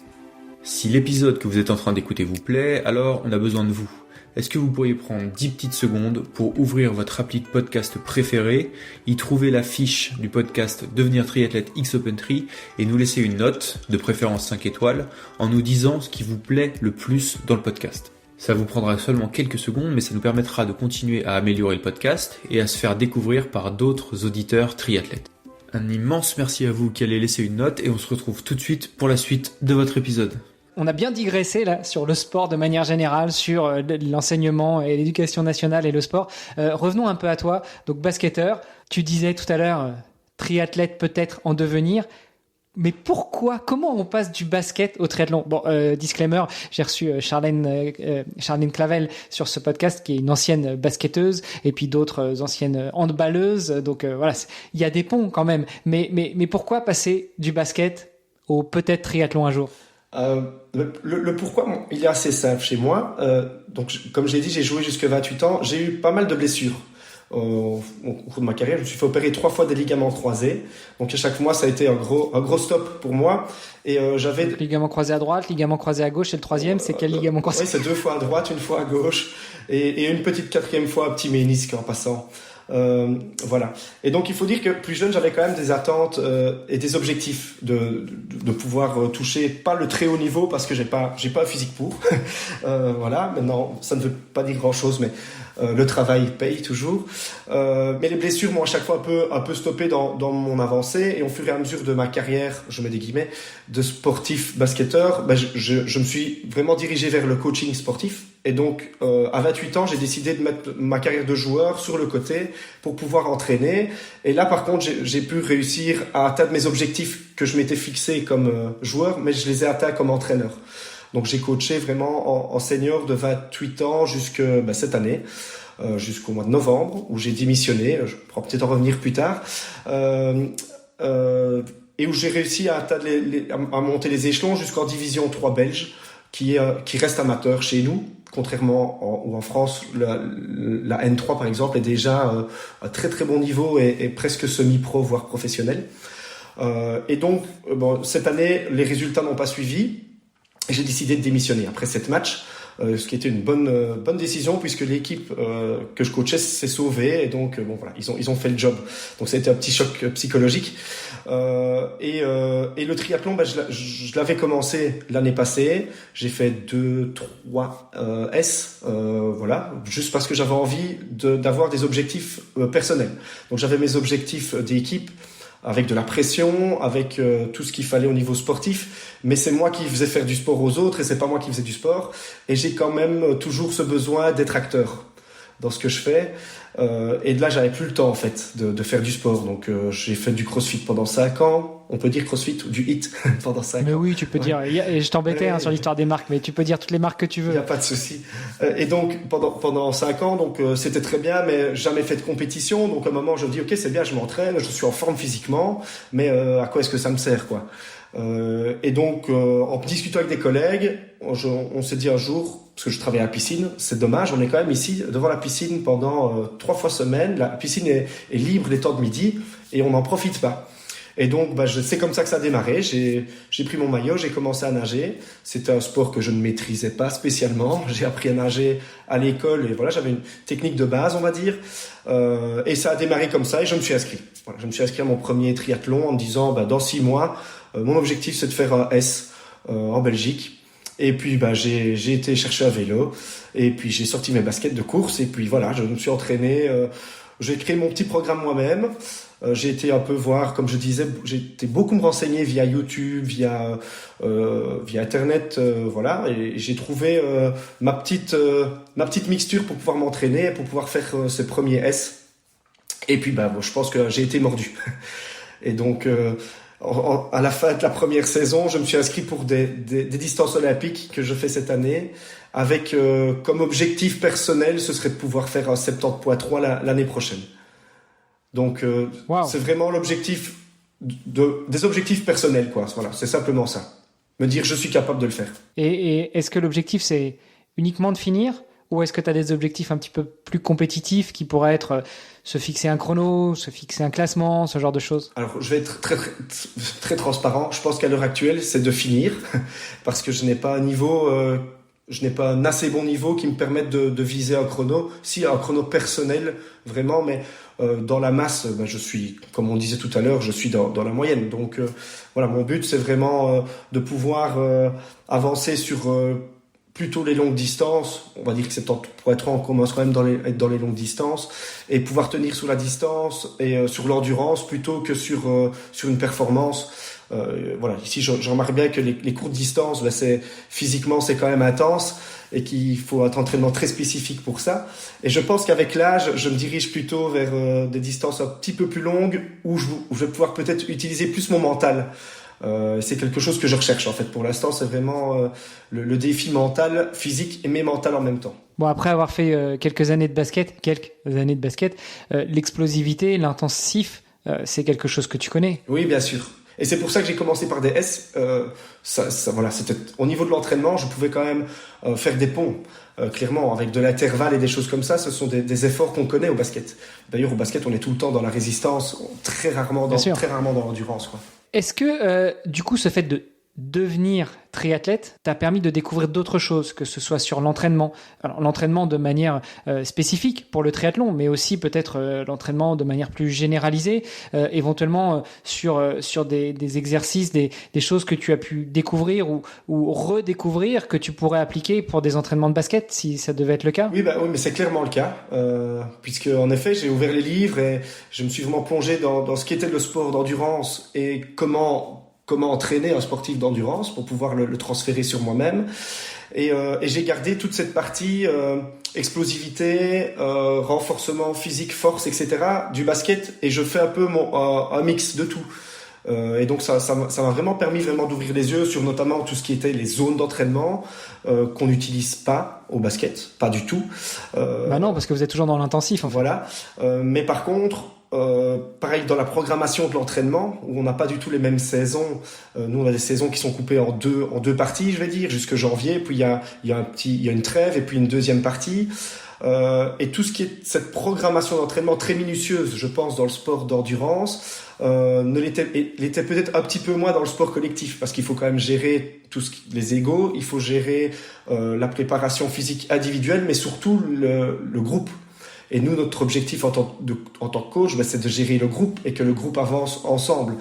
Si l'épisode que vous êtes en train d'écouter vous plaît, alors on a besoin de vous. Est-ce que vous pourriez prendre 10 petites secondes pour ouvrir votre appli de podcast préféré, y trouver la fiche du podcast Devenir triathlète X Opentree et nous laisser une note, de préférence 5 étoiles, en nous disant ce qui vous plaît le plus dans le podcast. Ça vous prendra seulement quelques secondes, mais ça nous permettra de continuer à améliorer le podcast et à se faire découvrir par d'autres auditeurs triathlètes. Un immense merci à vous qui allez laisser une note et on se retrouve tout de suite pour la suite de votre épisode. On a bien digressé là sur le sport de manière générale, sur l'enseignement et l'éducation nationale et le sport. Revenons un peu à toi. Donc basketteur, tu disais tout à l'heure triathlète peut-être en devenir. Mais comment on passe du basket au triathlon? Bon, disclaimer, j'ai reçu Charlène Clavel sur ce podcast, qui est une ancienne basketteuse, et puis d'autres anciennes handballeuses. Donc voilà, il y a des ponts quand même. Mais pourquoi passer du basket au peut-être triathlon un jour? Le pourquoi, il est assez simple chez moi. Donc, comme j'ai dit, j'ai joué jusqu'à 28 ans. J'ai eu pas mal de blessures. Au cours de ma carrière, je me suis fait opérer 3 fois des ligaments croisés. Donc à chaque mois, ça a été un gros stop pour moi. Et j'avais donc, ligament croisé à droite, ligament croisé à gauche, et le troisième, c'est quel ligament croisé? Oui, c'est 2 fois à droite, 1 fois à gauche, et une petite 4e fois un petit ménisque en passant. Voilà. Et donc il faut dire que plus jeune, j'avais quand même des attentes et des objectifs de pouvoir toucher pas le très haut niveau, parce que j'ai pas un physique pour. Voilà. Maintenant, ça ne veut pas dire grand chose, mais le travail paye toujours. Mais les blessures m'ont à chaque fois un peu stoppé dans mon avancée, et au fur et à mesure de ma carrière, je mets des guillemets, de sportif basketteur, je me suis vraiment dirigé vers le coaching sportif. Et donc, à 28 ans, j'ai décidé de mettre ma carrière de joueur sur le côté pour pouvoir entraîner. Et là, par contre, j'ai pu réussir à atteindre mes objectifs que je m'étais fixés comme joueur, mais je les ai atteints comme entraîneur. Donc, j'ai coaché vraiment en senior de 28 ans cette année, jusqu'au mois de novembre, où j'ai démissionné. Je pourrais peut-être en revenir plus tard. Et où j'ai réussi à atteindre à monter les échelons jusqu'en division 3 belge, qui reste amateur chez nous. Contrairement en France, la N3 par exemple est déjà à très très bon niveau et presque semi-pro, voire professionnel. Et donc, cette année, les résultats n'ont pas suivi et j'ai décidé de démissionner après 7 matchs. ce qui était une bonne décision puisque l'équipe que je coachais s'est sauvée et donc bon voilà, ils ont fait le job. Donc ça a été un petit choc psychologique. Et le triathlon, je l'avais commencé l'année passée. J'ai fait 2-3 S, voilà, juste parce que j'avais envie d'avoir des objectifs personnels. Donc j'avais mes objectifs d'équipe, avec de la pression, avec tout ce qu'il fallait au niveau sportif, mais c'est moi qui faisais faire du sport aux autres et c'est pas moi qui faisais du sport, et j'ai quand même toujours ce besoin d'être acteur dans ce que je fais, et de là j'avais plus le temps en fait de faire du sport, donc j'ai fait du crossfit pendant 5 ans, on peut dire crossfit ou du HIIT pendant 5 ans. Mais oui, tu peux dire, et je t'embêtais sur l'histoire des marques, mais tu peux dire toutes les marques que tu veux. Il n'y a pas de souci. Et donc pendant 5 ans, donc c'était très bien, mais jamais fait de compétition, donc à un moment je me dis ok c'est bien, je m'entraîne, je suis en forme physiquement, mais à quoi est-ce que ça me sert quoi? Et donc en discutant avec des collègues, on s'est dit un jour, parce que je travaille à la piscine, c'est dommage, on est quand même ici devant la piscine pendant 3 fois semaine, la piscine est libre les temps de midi et on n'en profite pas. Et donc c'est comme ça que ça a démarré, j'ai pris mon maillot, j'ai commencé à nager, c'était un sport que je ne maîtrisais pas spécialement, j'ai appris à nager à l'école et voilà, j'avais une technique de base on va dire, et ça a démarré comme ça et je me suis inscrit. Voilà, je me suis inscrit à mon premier triathlon en me disant dans 6 mois, mon objectif c'est de faire un S en Belgique. Et puis j'ai été chercher un vélo et puis j'ai sorti mes baskets de course et puis voilà, je me suis entraîné, j'ai créé mon petit programme moi-même. J'ai été un peu voir, comme je disais, j'ai été beaucoup me renseigner via YouTube, via Internet, voilà, et j'ai trouvé ma petite mixture pour pouvoir m'entraîner, pour pouvoir faire ces premiers S. Et puis je pense que j'ai été mordu. Et donc à la fin de la première saison, je me suis inscrit pour des distances olympiques que je fais cette année, avec comme objectif personnel, ce serait de pouvoir faire un 70.3 l'année prochaine. Donc wow. C'est vraiment l'objectif des objectifs personnels quoi. Voilà, c'est simplement ça. Me dire je suis capable de le faire. Et est-ce que l'objectif c'est uniquement de finir ou est-ce que tu as des objectifs un petit peu plus compétitifs qui pourraient être se fixer un chrono, se fixer un classement, ce genre de choses? Alors je vais être très, très, très transparent. Je pense qu'à l'heure actuelle c'est de finir parce que je n'ai pas un niveau, je n'ai pas un assez bon niveau qui me permette de viser un chrono. Si un chrono personnel vraiment, mais dans la masse, je suis, comme on disait tout à l'heure, je suis dans la moyenne. Donc voilà, mon but c'est vraiment de pouvoir avancer sur plutôt les longues distances. On va dire que c'est pour être on commence quand même être dans les longues distances et pouvoir tenir sur la distance et sur l'endurance plutôt que sur une performance. Voilà, ici je remarque bien que les courtes distances, physiquement c'est quand même intense et qu'il faut un entraînement très spécifique pour ça. Et je pense qu'avec l'âge, je me dirige plutôt vers des distances un petit peu plus longues où je vais pouvoir peut-être utiliser plus mon mental. C'est quelque chose que je recherche en fait. Pour l'instant, c'est vraiment le défi mental, physique mais mental en même temps. Bon, après avoir fait quelques années de basket, l'explosivité, l'intensif, c'est quelque chose que tu connais. Oui, bien sûr. Et c'est pour ça que j'ai commencé par des S. Voilà, c'était au niveau de l'entraînement, je pouvais quand même faire des ponts. Clairement, avec de l'intervalle et des choses comme ça, ce sont des efforts qu'on connaît au basket. D'ailleurs, au basket, on est tout le temps dans la résistance, très rarement dans l'endurance, quoi. Est-ce que, du coup, ce fait de devenir triathlète t'a permis de découvrir d'autres choses, que ce soit sur l'entraînement, alors l'entraînement de manière spécifique pour le triathlon, mais aussi peut-être l'entraînement de manière plus généralisée, éventuellement sur des exercices, des choses que tu as pu découvrir ou redécouvrir que tu pourrais appliquer pour des entraînements de basket, si ça devait être le cas? Oui, oui, mais c'est clairement le cas, puisque en effet, j'ai ouvert les livres et je me suis vraiment plongé dans ce qu'était le sport d'endurance et comment entraîner un sportif d'endurance pour pouvoir le transférer sur moi-même. Et j'ai gardé toute cette partie explosivité, renforcement physique, force, etc. du basket, et je fais un peu un mix de tout. Et donc ça m'a vraiment permis d'ouvrir les yeux sur notamment tout ce qui était les zones d'entraînement qu'on n'utilise pas au basket, pas du tout. Non, parce que vous êtes toujours dans l'intensif. En fait. Voilà. Mais par contre, pareil dans la programmation de l'entraînement où on n'a pas du tout les mêmes saisons. Nous on a des saisons qui sont coupées en deux parties, je vais dire, jusque janvier. Puis il y a une trêve et puis une deuxième partie. Et tout ce qui est cette programmation d'entraînement très minutieuse, je pense, dans le sport d'endurance, l'était peut-être un petit peu moins dans le sport collectif, parce qu'il faut quand même gérer les égos, il faut gérer la préparation physique individuelle, mais surtout le groupe. Et nous, notre objectif en tant que coach, c'est de gérer le groupe et que le groupe avance ensemble,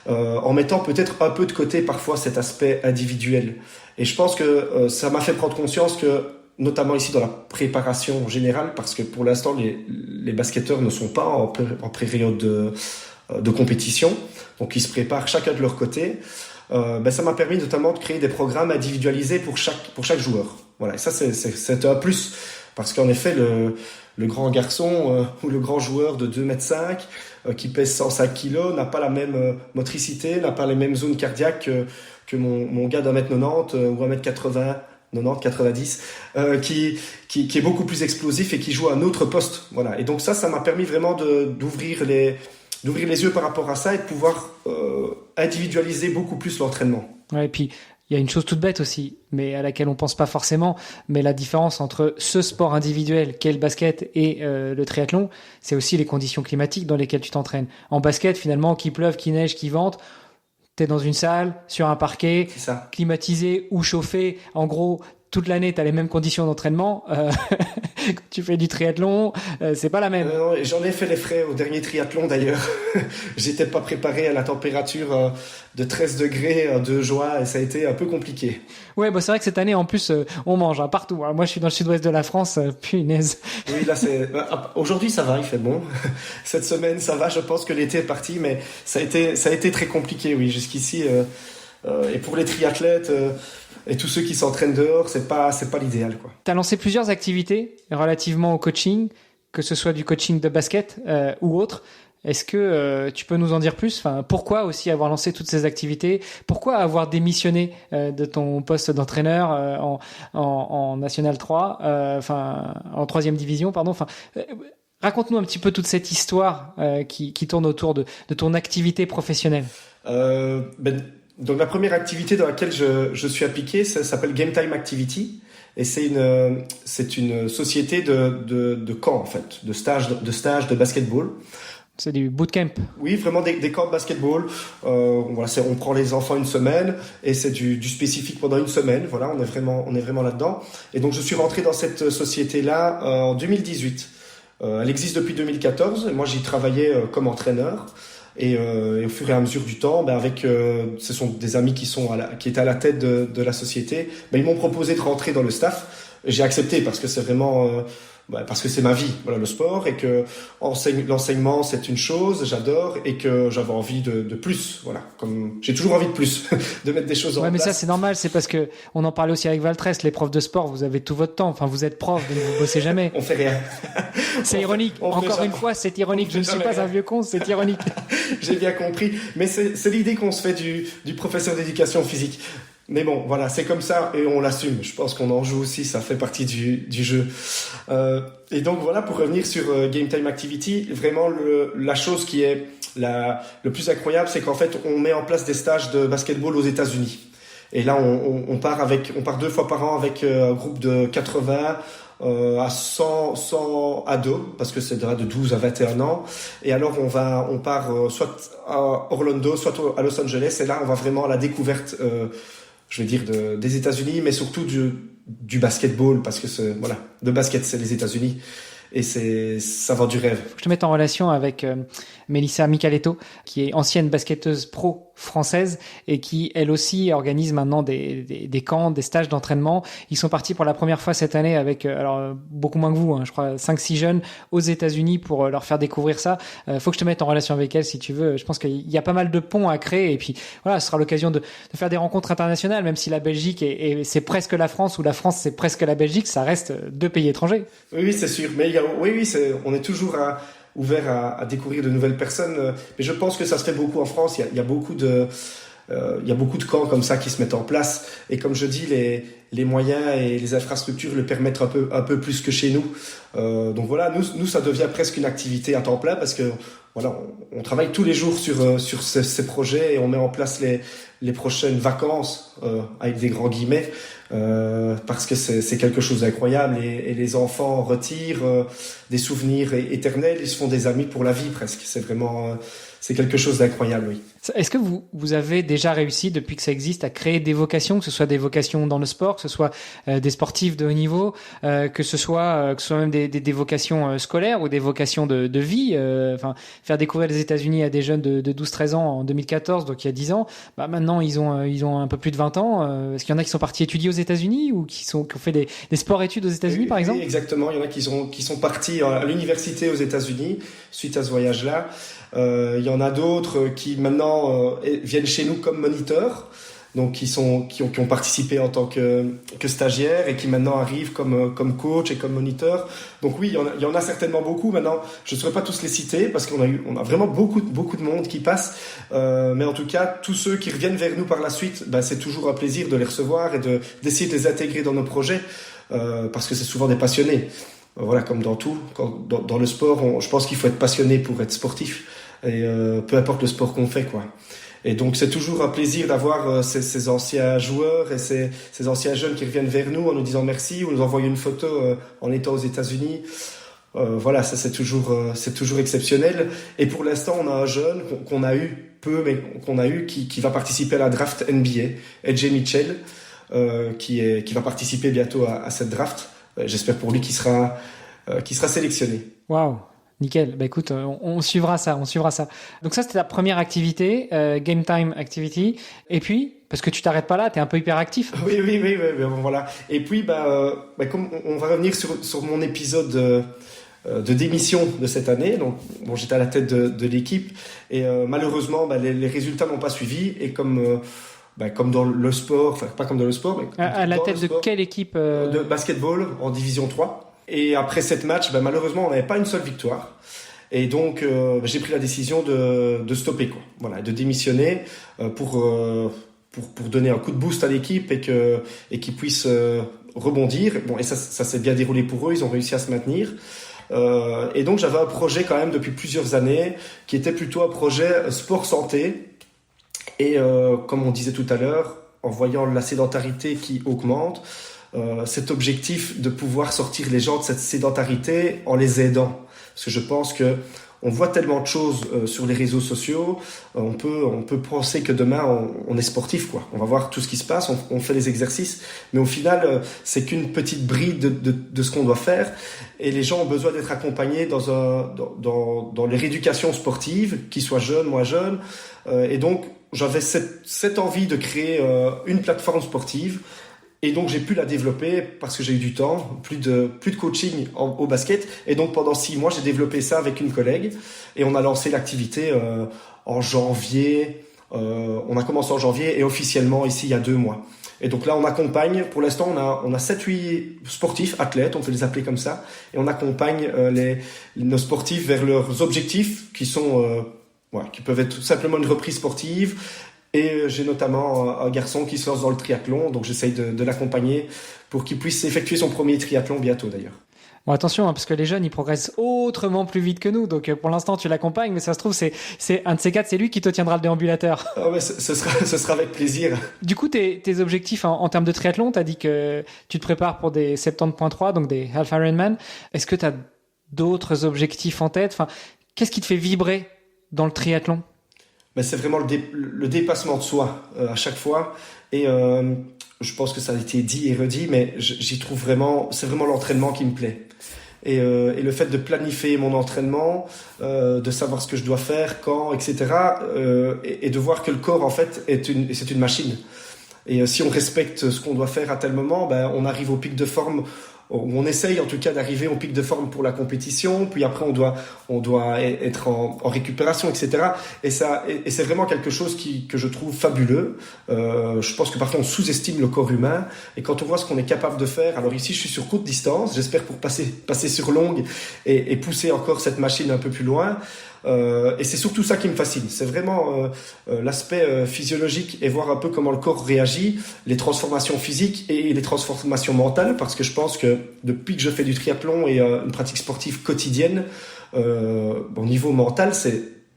en mettant peut-être un peu de côté parfois cet aspect individuel. Et je pense que ça m'a fait prendre conscience que, notamment ici dans la préparation générale, parce que pour l'instant les basketteurs ne sont pas en période de compétition, donc ils se préparent chacun de leur côté. Ça m'a permis notamment de créer des programmes individualisés pour chaque joueur. Voilà, et ça c'est un plus, parce qu'en effet le grand garçon ou le grand joueur de 2,5 m qui pèse 105 kg n'a pas la même motricité, n'a pas les mêmes zones cardiaques que mon gars d'1,90 m ou 1,80 m, 90, qui est beaucoup plus explosif et qui joue à un autre poste. Voilà. Et donc ça m'a permis vraiment d'ouvrir les yeux par rapport à ça et de pouvoir individualiser beaucoup plus l'entraînement. Ouais, et puis il y a une chose toute bête aussi, mais à laquelle on pense pas forcément, mais la différence entre ce sport individuel qu'est le basket et le triathlon, c'est aussi les conditions climatiques dans lesquelles tu t'entraînes. En basket, finalement, qu'il pleuve, qu'il neige, qu'il vente, t'es dans une salle, sur un parquet, climatisé ou chauffé. En gros, toute l'année, t'as les mêmes conditions d'entraînement. Quand tu fais du triathlon, c'est pas la même. J'en ai fait les frais au dernier triathlon d'ailleurs. J'étais pas préparé à la température de 13 degrés de joie et ça a été un peu compliqué. Ouais, c'est vrai que cette année, en plus, on mange partout. Moi, je suis dans le sud-ouest de la France, punaise. Oui, là, aujourd'hui, ça va, il fait bon. Cette semaine, ça va. Je pense que l'été est parti, mais ça a été très compliqué, oui, jusqu'ici. Et pour les triathlètes et tous ceux qui s'entraînent dehors, c'est pas l'idéal, quoi. T'as lancé plusieurs activités relativement au coaching, que ce soit du coaching de basket ou autre. Est-ce que tu peux nous en dire plus ? Enfin, pourquoi aussi avoir lancé toutes ces activités ? Pourquoi avoir démissionné de ton poste d'entraîneur en National 3, en 3e division, pardon. Raconte-nous un petit peu toute cette histoire qui tourne autour de ton activité professionnelle. Donc la première activité dans laquelle je suis appliqué, ça s'appelle Game Time Activity. Et c'est une société de camps, en fait, de stages de basketball. C'est du bootcamp. Oui, vraiment des camps de basketball. On prend les enfants une semaine et c'est du spécifique pendant une semaine. Voilà, on est vraiment là-dedans. Et donc je suis rentré dans cette société-là en 2018. Elle existe depuis 2014. Et moi, j'y travaillais comme entraîneur. Et au fur et à mesure du temps, ce sont des amis qui étaient à la tête de la société. Ils m'ont proposé de rentrer dans le staff. J'ai accepté parce que c'est vraiment parce que c'est ma vie, voilà, le sport, et que l'enseignement c'est une chose, j'adore, et que j'avais envie de plus, voilà, comme j'ai toujours envie de plus, de mettre des choses en place. Ouais, mais ça c'est normal, c'est parce que on en parlait aussi avec Valtress, les profs de sport, vous avez tout votre temps, enfin vous êtes prof, donc vous bossez jamais. On fait rien. C'est ironique. Encore une fois, c'est ironique. Je ne suis pas un vieux con, c'est ironique. J'ai bien compris, mais c'est l'idée qu'on se fait du professeur d'éducation physique. Mais bon, voilà, c'est comme ça et on l'assume. Je pense qu'on en joue aussi, ça fait partie du jeu. Et donc voilà, pour revenir sur Game Time Activity, vraiment la chose qui est le plus incroyable, c'est qu'en fait, on met en place des stages de basketball aux États-Unis. Et là, on part 2 fois par an avec un groupe de 80 à 100 ados, parce que c'est de 12 à 21 ans. Et alors, on part soit à Orlando, soit à Los Angeles. Et là, on va vraiment à la découverte je veux dire des États-Unis, mais surtout du basketball, parce que le basket c'est les États-Unis et ça vend du rêve. Faut que je te mette en relation avec Melissa Micaletto, qui est ancienne basketteuse pro française et qui elle aussi organise maintenant des camps, des stages d'entraînement. Ils sont partis pour la première fois cette année avec beaucoup moins que vous, je crois 5-6 jeunes aux États-Unis pour leur faire découvrir ça. Faut que je te mette en relation avec elle si tu veux. Je pense qu'il y a pas mal de ponts à créer et puis voilà, ce sera l'occasion de faire des rencontres internationales, même si la Belgique c'est presque la France ou la France c'est presque la Belgique, ça reste 2 pays étrangers. Oui, c'est sûr, mais on est toujours ouvert à découvrir de nouvelles personnes, mais je pense que ça se fait beaucoup en France. Il y a beaucoup de camps comme ça qui se mettent en place, et comme je dis, les moyens et les infrastructures le permettent un peu plus que chez nous. Donc voilà, nous ça devient presque une activité à temps plein, parce que voilà, on travaille tous les jours sur ces projets et on met en place les prochaines vacances avec des grands guillemets, parce que c'est quelque chose d'incroyable et les enfants retirent des souvenirs éternels, ils se font des amis pour la vie presque. C'est vraiment c'est quelque chose d'incroyable, oui. Est-ce que vous avez déjà réussi, depuis que ça existe, à créer des vocations, que ce soit des vocations dans le sport, que ce soit des sportifs de haut niveau, que ce soit même des vocations scolaires ou des vocations de vie, faire découvrir les États-Unis à des jeunes de 12-13 ans en 2014, donc il y a 10 ans. Maintenant, ils ont un peu plus de 20 ans. Est-ce qu'il y en a qui sont partis étudier aux États-Unis ou qui ont fait des sports-études aux États-Unis, par exemple? Oui, exactement. Il y en a qui sont partis à l'université aux États-Unis suite à ce voyage-là. Il y en a d'autres qui maintenant viennent chez nous comme moniteurs, donc qui ont participé en tant que stagiaires et qui maintenant arrivent comme coach et comme moniteur. Donc oui, il y en a certainement beaucoup. Maintenant, je ne saurais pas tous les citer parce qu'on a vraiment beaucoup de monde qui passe. Mais en tout cas, tous ceux qui reviennent vers nous par la suite, c'est toujours un plaisir de les recevoir et d'essayer de les intégrer dans nos projets parce que c'est souvent des passionnés. Voilà, comme dans tout, dans le sport, je pense qu'il faut être passionné pour être sportif. Et peu importe le sport qu'on fait, quoi. Et donc c'est toujours un plaisir d'avoir ces anciens joueurs et ces anciens jeunes qui reviennent vers nous en nous disant merci ou nous envoyant une photo en étant aux États-Unis. Voilà, ça c'est toujours exceptionnel. Et pour l'instant, on a un jeune qu'on a eu peu, mais qu'on a eu qui va participer à la draft NBA, AJ Mitchell, qui va participer bientôt à cette draft. J'espère pour lui qu'il sera sélectionné. Waouh. Nickel. Écoute, on suivra ça. Donc ça, c'était ta première activité, Game Time Activity. Et puis, parce que tu t'arrêtes pas là, t'es un peu hyperactif. Oui, voilà. Et puis, comme on va revenir sur mon épisode de démission de cette année. Donc, j'étais à la tête de l'équipe et malheureusement, les résultats n'ont pas suivi. Et comme dans le sport, enfin pas comme dans le sport, mais à la tête de quelle équipe de basketball en division 3. Et après 7 matchs, malheureusement, on n'avait pas une seule victoire. Et donc, j'ai pris la décision de stopper, quoi. Voilà, de démissionner pour donner un coup de boost à l'équipe et qu'ils puissent rebondir. Bon, et ça s'est bien déroulé pour eux. Ils ont réussi à se maintenir. Et donc, j'avais un projet quand même depuis plusieurs années qui était plutôt un projet sport-santé. Et comme on disait tout à l'heure, en voyant la sédentarité qui augmente, cet objectif de pouvoir sortir les gens de cette sédentarité en les aidant. Parce que je pense que on voit tellement de choses sur les réseaux sociaux, on peut penser que demain on est sportif, quoi. On va voir tout ce qui se passe, on fait les exercices, mais au final c'est qu'une petite bride de ce qu'on doit faire. Et les gens ont besoin d'être accompagnés dans leur éducation sportive, qu'ils soient jeunes, moins jeunes. Et donc j'avais cette envie de créer une plateforme sportive. Et donc j'ai pu la développer parce que j'ai eu du temps, plus de coaching au basket. Et donc pendant 6 mois, j'ai développé ça avec une collègue et on a lancé l'activité en janvier. On a commencé en janvier et officiellement ici il y a 2 mois. Et donc là on accompagne. Pour l'instant on a 7-8 sportifs, athlètes, on peut les appeler comme ça, et on accompagne nos sportifs vers leurs objectifs qui sont qui peuvent être tout simplement une reprise sportive. Et j'ai notamment un garçon qui se lance dans le triathlon, donc j'essaye de l'accompagner pour qu'il puisse effectuer son premier triathlon bientôt d'ailleurs. Bon, attention, parce que les jeunes, ils progressent autrement plus vite que nous. Donc pour l'instant, tu l'accompagnes, mais ça se trouve, c'est un de ces 4, c'est lui qui te tiendra le déambulateur. Ah ouais, ce sera avec plaisir. Du coup, tes objectifs en termes de triathlon, t'as dit que tu te prépares pour des 70.3, donc des Half Ironman. Est-ce que t'as d'autres objectifs en tête? Enfin, qu'est-ce qui te fait vibrer dans le triathlon? C'est vraiment le dépassement de soi à chaque fois. Et je pense que ça a été dit et redit, mais j'y trouve vraiment, c'est vraiment l'entraînement qui me plaît. Et le fait de planifier mon entraînement, de savoir ce que je dois faire, quand, etc. Et de voir que le corps, en fait, c'est une machine. Et si on respecte ce qu'on doit faire à tel moment, on arrive au pic de forme. On essaye en tout cas d'arriver au pic de forme pour la compétition, puis après on doit être en récupération, etc. Et c'est vraiment quelque chose que je trouve fabuleux. Je pense que parfois on sous-estime le corps humain, et quand on voit ce qu'on est capable de faire, alors ici je suis sur courte distance, j'espère pour passer sur longue et pousser encore cette machine un peu plus loin. Et c'est surtout ça qui me fascine. C'est vraiment l'aspect physiologique et voir un peu comment le corps réagit, les transformations physiques et les transformations mentales, parce que je pense que depuis que je fais du triathlon et une pratique sportive quotidienne, au niveau mental,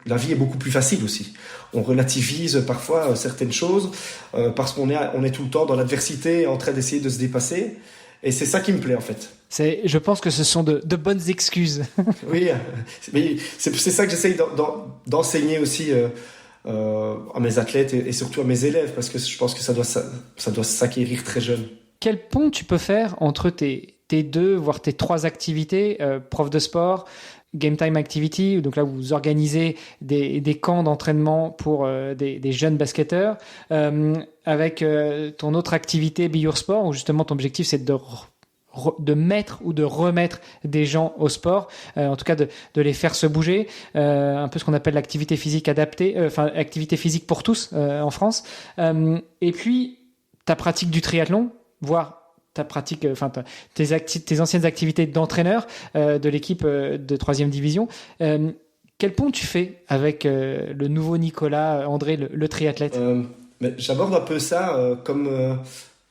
la vie est beaucoup plus facile aussi. On relativise parfois certaines choses parce qu'on est tout le temps dans l'adversité, en train d'essayer de se dépasser. Et c'est ça qui me plaît en fait. Je pense que ce sont de bonnes excuses. Oui, mais c'est ça que j'essaye d'enseigner aussi à mes athlètes et surtout à mes élèves, parce que je pense que ça doit s'acquérir très jeune. Quel pont tu peux faire entre tes 2, voire tes 3 activités, prof de sport, Game Time Activity, donc là vous organisez des camps d'entraînement pour des jeunes basketteurs, avec ton autre activité Be Your Sport, où justement ton objectif c'est de mettre ou de remettre des gens au sport, en tout cas de les faire se bouger, un peu ce qu'on appelle l'activité physique adaptée, activité physique pour tous en France. Et puis ta pratique du triathlon, voire ta pratique, tes anciennes activités d'entraîneur de l'équipe de 3e division. Quel pont tu fais avec le nouveau Nicolas André, le triathlète? J'aborde un peu ça comme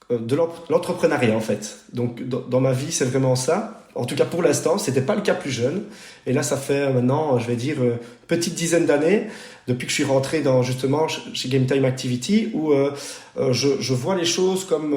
de l'entrepreneuriat en fait. Donc dans ma vie, c'est vraiment ça. En tout cas pour l'instant, c'était pas le cas plus jeune. Et là, ça fait maintenant, je vais dire, petite dizaine d'années depuis que je suis rentré justement chez Game Time Activity, où je vois les choses comme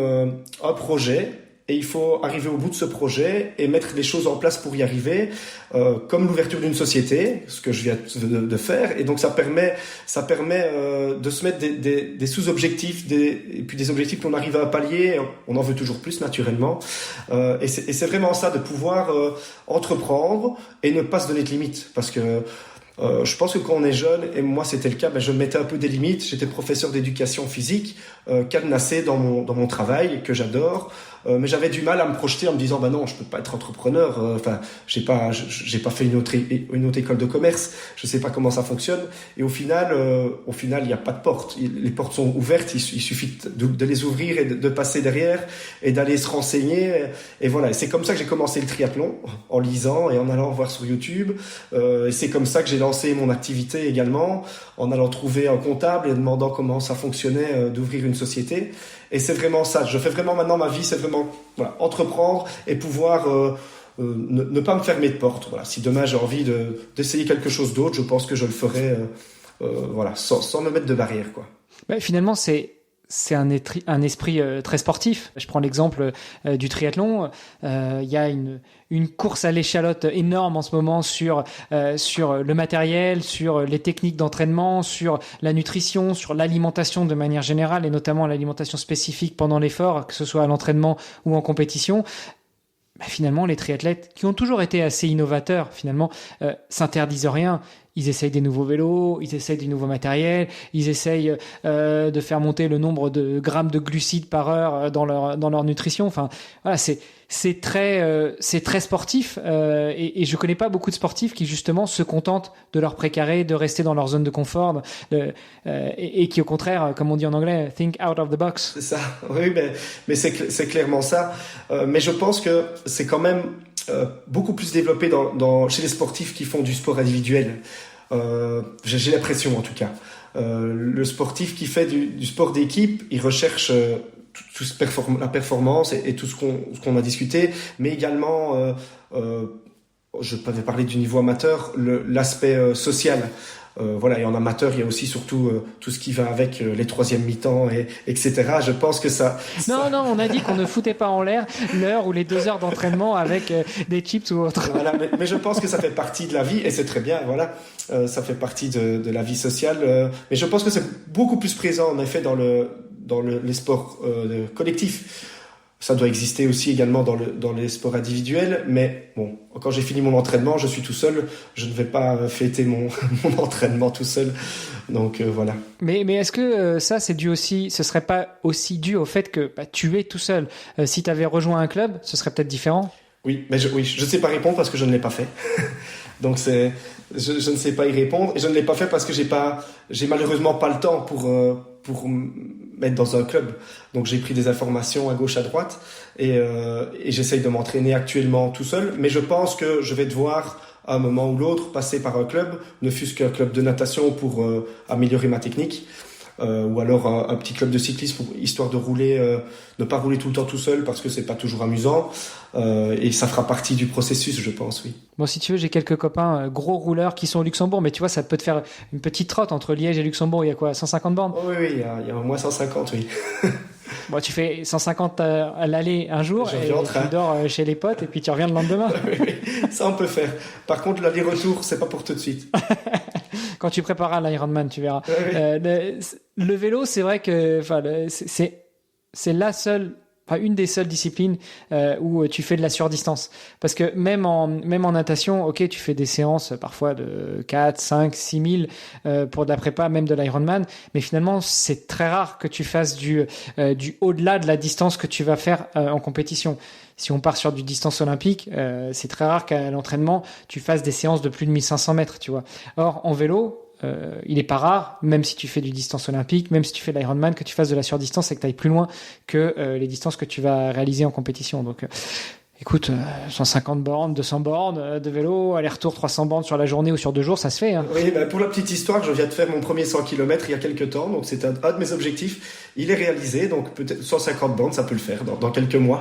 un projet. Et il faut arriver au bout de ce projet et mettre les choses en place pour y arriver, comme l'ouverture d'une société, ce que je viens de faire. Et donc ça permet de se mettre des sous-objectifs, et puis des objectifs qu'on arrive à pallier. On en veut toujours plus naturellement. Et c'est vraiment ça, de pouvoir entreprendre et ne pas se donner de limites, parce que je pense que quand on est jeune, et moi c'était le cas, je me mettais un peu des limites. J'étais professeur d'éducation physique, cadenassé dans mon travail que j'adore, mais j'avais du mal à me projeter en me disant non, je peux pas être entrepreneur. J'ai pas fait une autre école de commerce, je sais pas comment ça fonctionne. Et au final, il y a pas de porte. Les portes sont ouvertes, il suffit de les ouvrir et de passer derrière et d'aller se renseigner. Et voilà, et c'est comme ça que j'ai commencé le triathlon, en lisant et en allant voir sur YouTube. Et c'est comme ça que j'ai lancé mon activité également, en allant trouver un comptable et demandant comment ça fonctionnait d'ouvrir une société. Et c'est vraiment ça. Je fais vraiment maintenant ma vie, c'est vraiment entreprendre et pouvoir ne pas me fermer de porte. Voilà. Si demain j'ai envie d'essayer quelque chose d'autre, je pense que je le ferai sans me mettre de barrière, quoi. Finalement, c'est un esprit très sportif. Je prends l'exemple du triathlon. Il y a une course à l'échalote énorme en ce moment sur le matériel, sur les techniques d'entraînement, sur la nutrition, sur l'alimentation de manière générale, et notamment l'alimentation spécifique pendant l'effort, que ce soit à l'entraînement ou en compétition. Finalement, les triathlètes, qui ont toujours été assez innovateurs, finalement, s'interdisent rien. Ils essayent des nouveaux vélos, ils essayent du nouveau matériel, ils essayent de faire monter le nombre de grammes de glucides par heure dans leur nutrition. Enfin, voilà, c'est très sportif. Et je connais pas beaucoup de sportifs qui justement se contentent de leur précaré, de rester dans leur zone de confort, et qui au contraire, comme on dit en anglais, think out of the box. C'est ça. Oui, mais c'est clairement ça. Mais je pense que c'est quand même beaucoup plus développé chez les sportifs qui font du sport individuel. J'ai l'impression en tout cas. Le sportif qui fait du sport d'équipe, il recherche la performance et tout ce qu'on a discuté, mais également, je vais parler du niveau amateur, l'aspect social. Et en amateur, il y a aussi surtout tout ce qui va avec les troisièmes mi-temps, etc. Je pense que ça... Non, on a dit qu'on ne foutait pas en l'air l'heure ou les 2 heures d'entraînement avec des chips ou autre. Voilà, mais je pense que ça fait partie de la vie, et c'est très bien, voilà. Ça fait partie de la vie sociale. Mais je pense que c'est beaucoup plus présent, en effet, dans les sports collectifs. Ça doit exister aussi également dans les sports individuels, mais bon, quand j'ai fini mon entraînement, je suis tout seul, je ne vais pas fêter mon entraînement tout seul, donc voilà. Mais est-ce que ça, ce serait pas aussi dû au fait que tu es tout seul? Si tu avais rejoint un club, ce serait peut-être différent? Oui, mais je ne sais pas répondre parce que je ne l'ai pas fait. Donc je ne sais pas y répondre, et je ne l'ai pas fait parce que j'ai malheureusement pas le temps pour mettre dans un club. Donc j'ai pris des informations à gauche, à droite, et j'essaye de m'entraîner actuellement tout seul. Mais je pense que je vais devoir, à un moment ou l'autre, passer par un club, ne fût-ce qu'un club de natation pour améliorer ma technique. ou alors un petit club de cyclisme histoire de rouler, ne pas rouler tout le temps tout seul parce que c'est pas toujours amusant, et ça fera partie du processus, je pense, oui. Bon, si tu veux, j'ai quelques copains gros rouleurs qui sont au Luxembourg, mais tu vois, ça peut te faire une petite trotte entre Liège et Luxembourg. Il y a quoi, 150 bornes? Oh, oui, il y a au moins 150, oui. Bon, tu fais 150 à l'aller un jour, et tu dors chez les potes, et puis tu reviens le lendemain. Oui, ça on peut faire. Par contre, l'aller-retour, c'est pas pour tout de suite. Quand tu prépareras l'Ironman, tu verras. Oui. Le vélo, c'est vrai que c'est la seule, enfin une des seules disciplines où tu fais de la surdistance. Parce que même en natation, ok, tu fais des séances parfois de 4, 5, 6 000 pour de la prépa, même de l'Ironman, mais finalement, c'est très rare que tu fasses du au-delà de la distance que tu vas faire en compétition. Si on part sur du distance olympique, c'est très rare qu'à l'entraînement, tu fasses des séances de plus de 1500 mètres, tu vois. Or, en vélo, il est pas rare, même si tu fais du distance olympique, même si tu fais de l'Ironman, que tu fasses de la surdistance et que tu ailles plus loin que les distances que tu vas réaliser en compétition. Donc, écoute, 150 bornes, 200 bornes de vélo, aller-retour 300 bornes sur la journée ou sur 2 jours, ça se fait. Hein. Oui, pour la petite histoire, je viens de faire mon premier 100 km il y a quelques temps, donc c'est un de mes objectifs. Il est réalisé, donc peut-être 150 bornes, ça peut le faire dans quelques mois.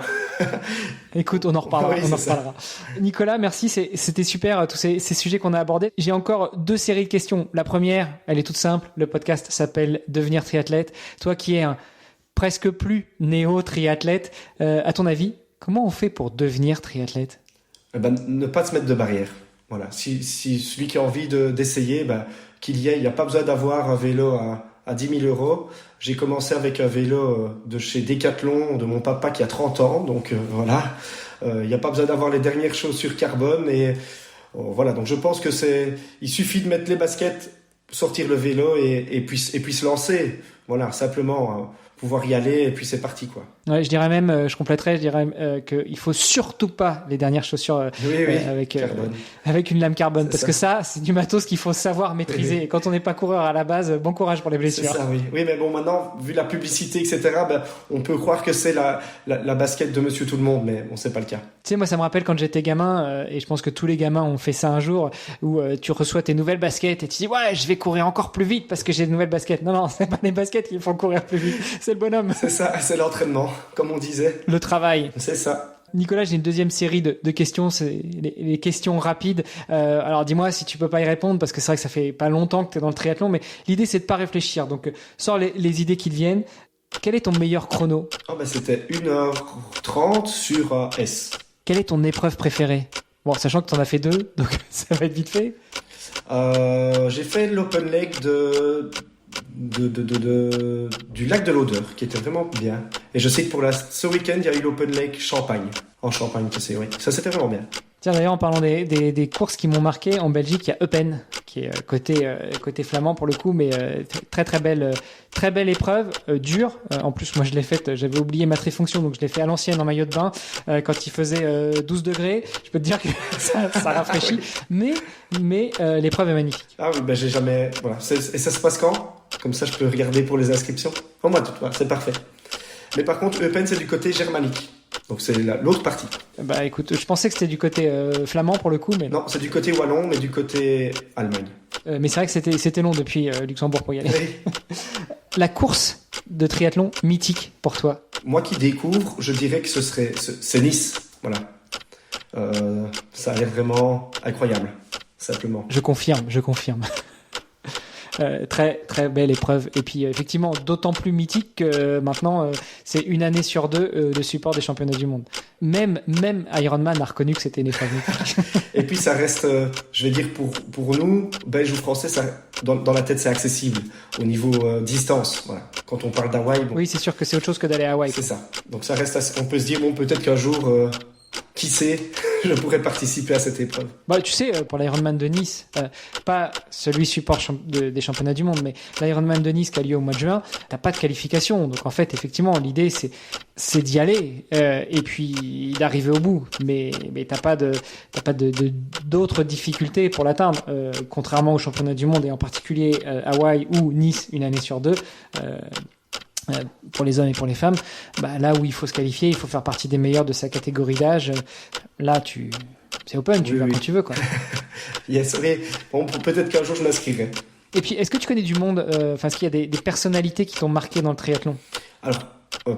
Écoute, on en reparlera. Oui, Nicolas, merci, c'était super tous ces sujets qu'on a abordés. J'ai encore 2 séries de questions. La première, elle est toute simple. Le podcast s'appelle Devenir triathlète. Toi qui es un presque plus néo-triathlète, à ton avis, comment on fait pour devenir triathlète ? Ne pas se mettre de barrière. Voilà. Si celui qui a envie d'essayer, qu'il y ait. Il n'y a pas besoin d'avoir un vélo à 10 000 euros. J'ai commencé avec un vélo de chez Decathlon, de mon papa qui a 30 ans. Donc voilà. Il n'y a pas besoin d'avoir les dernières chaussures carbone. Et voilà. Donc je pense que il suffit de mettre les baskets, sortir le vélo et puis se lancer. Voilà. Simplement pouvoir y aller et puis c'est parti, quoi. Ouais, je dirais même, je compléterais, qu'il faut surtout pas les dernières chaussures avec une lame carbone, parce que ça, c'est du matos qu'il faut savoir maîtriser. Et quand on n'est pas coureur à la base, bon courage pour les blessures. C'est ça, oui. Oui, mais bon, maintenant, vu la publicité, etc., on peut croire que c'est la basket de Monsieur Tout le Monde, mais bon, c'est pas le cas. Tu sais, moi, ça me rappelle quand j'étais gamin, et je pense que tous les gamins ont fait ça un jour, où tu reçois tes nouvelles baskets et tu dis, ouais, je vais courir encore plus vite parce que j'ai de nouvelles baskets. Non, c'est pas les baskets qui font courir plus vite. C'est le bonhomme. C'est ça, c'est l'entraînement, comme on disait. Le travail. C'est ça. Nicolas, j'ai une deuxième série de questions, c'est les questions rapides. Alors dis-moi si tu peux pas y répondre, parce que c'est vrai que ça fait pas longtemps que tu es dans le triathlon, mais l'idée c'est de pas réfléchir. Donc sors les idées qui te viennent. Quel est ton meilleur chrono ? C'était 1h30 sur un S. Quelle est ton épreuve préférée ? Bon, sachant que tu en as fait 2, donc ça va être vite fait. J'ai fait l'open lake du lac de l'Odeur, qui était vraiment bien. Et je sais que ce week-end, il y a eu l'open lake Champagne. En Champagne, tu sais, oui. Ça, c'était vraiment bien. Tiens, d'ailleurs, en parlant des courses qui m'ont marqué, en Belgique, il y a Eupen, qui est côté flamand pour le coup, mais très belle épreuve, dure. En plus, moi, je l'ai faite, j'avais oublié ma trifonction, donc je l'ai fait à l'ancienne en maillot de bain, quand il faisait 12 degrés. Je peux te dire que ça rafraîchit. Mais l'épreuve est magnifique. Ah oui, j'ai jamais... Voilà. Et ça se passe quand ? Comme ça, je peux regarder pour les inscriptions. Oh, moi, c'est parfait. Mais par contre, Eupen, c'est du côté germanique. Donc c'est l'autre partie. Écoute, je pensais que c'était du côté flamand pour le coup, mais... Non, c'est du côté wallon, mais du côté Allemagne. Mais c'est vrai que c'était long depuis Luxembourg pour y aller. Oui. La course de triathlon mythique pour toi ? Moi qui découvre, je dirais que c'est Nice. Voilà. Ça a l'air vraiment incroyable, simplement. Je confirme. Très très belle épreuve, et puis effectivement d'autant plus mythique que maintenant c'est une année sur 2 de support des championnats du monde. Même Ironman a reconnu que c'était une épreuve mythique. Et puis ça reste, je vais dire pour nous Belges ou Français, ça, dans la tête c'est accessible au niveau distance. Voilà. Quand on parle d'Hawaï, oui, c'est sûr que c'est autre chose que d'aller à Hawaï. C'est ça. Donc ça reste, on peut se dire peut-être qu'un jour, qui sait, je pourrais participer à cette épreuve. Tu sais, pour l'Ironman de Nice, pas celui support des championnats du monde, mais l'Ironman de Nice qui a lieu au mois de juin, t'as pas de qualification. Donc en fait, effectivement, l'idée c'est d'y aller et puis d'arriver au bout. Mais t'as pas d'autres difficultés pour l'atteindre, contrairement aux championnats du monde et en particulier Hawaï ou Nice une année sur 2. Pour les hommes et pour les femmes, là où il faut se qualifier, il faut faire partie des meilleurs de sa catégorie d'âge. Là, c'est open, tu vas quand tu veux, quoi. Yes, mais peut-être qu'un jour je m'inscrirai. Et puis, est-ce que tu connais du monde, est-ce qu'il y a des personnalités qui t'ont marqué dans le triathlon? Alors,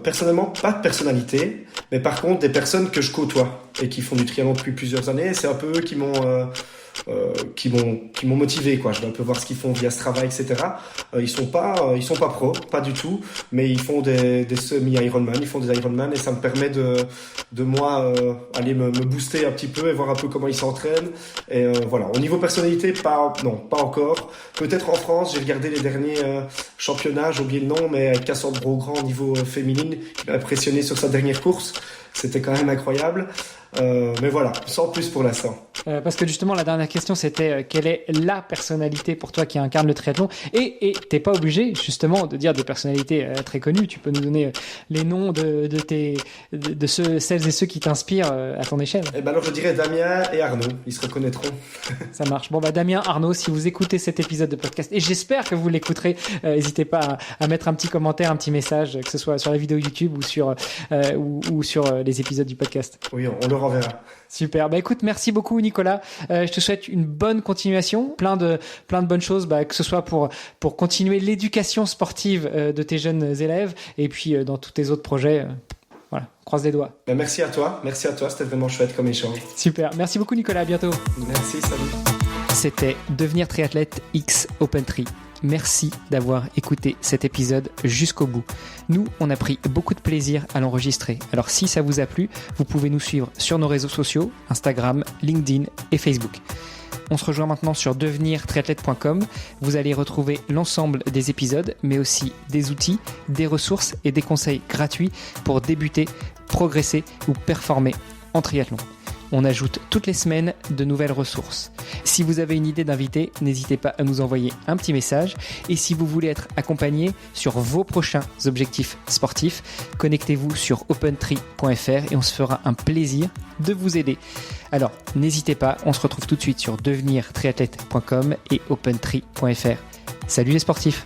personnellement, pas de personnalité, mais par contre, des personnes que je côtoie et qui font du triathlon depuis plusieurs années. C'est un peu eux qui m'ont motivé, quoi. Je vais un peu voir ce qu'ils font via Strava, etc. Ils sont pas pros, pas du tout, mais ils font des semi-Ironman, ils font des Ironman, et ça me permet de moi aller me booster un petit peu et voir un peu comment ils s'entraînent. Et voilà. Au niveau personnalité, pas encore. Peut-être en France, j'ai regardé les derniers championnats, j'ai oublié le nom, mais avec Cassandre Beaugrand au niveau féminine, qui m'a impressionné sur sa dernière course. C'était quand même incroyable. Mais voilà, sans plus pour l'instant. Parce que justement, la dernière question, c'était quelle est la personnalité pour toi qui incarne le triathlon? Et t'es pas obligé, justement, de dire des personnalités très connues. Tu peux nous donner les noms de celles et ceux qui t'inspirent à ton échelle. Eh ben alors, je dirais Damien et Arnaud. Ils se reconnaîtront. Ça marche. Bon, Damien, Arnaud, si vous écoutez cet épisode de podcast, et j'espère que vous l'écouterez, n'hésitez pas à mettre un petit commentaire, un petit message, que ce soit sur la vidéo YouTube ou sur les épisodes du podcast. Oui, on leur enverra. Super. Écoute, merci beaucoup Nicolas. Je te souhaite une bonne continuation, plein de bonnes choses, que ce soit pour continuer l'éducation sportive de tes jeunes élèves et puis dans tous tes autres projets. Voilà, croise les doigts. Merci à toi, c'était vraiment chouette comme échange. Super. Merci beaucoup Nicolas, à bientôt. Merci, salut. C'était Devenir triathlète X OpenTri. Merci d'avoir écouté cet épisode jusqu'au bout. Nous, on a pris beaucoup de plaisir à l'enregistrer. Alors si ça vous a plu, vous pouvez nous suivre sur nos réseaux sociaux, Instagram, LinkedIn et Facebook. On se rejoint maintenant sur devenirtriathlète.com. Vous allez retrouver l'ensemble des épisodes, mais aussi des outils, des ressources et des conseils gratuits pour débuter, progresser ou performer en triathlon. On ajoute toutes les semaines de nouvelles ressources. Si vous avez une idée d'invité, n'hésitez pas à nous envoyer un petit message. Et si vous voulez être accompagné sur vos prochains objectifs sportifs, connectez-vous sur opentri.fr et on se fera un plaisir de vous aider. Alors, n'hésitez pas, on se retrouve tout de suite sur devenirtriathlète.com et opentri.fr. Salut les sportifs!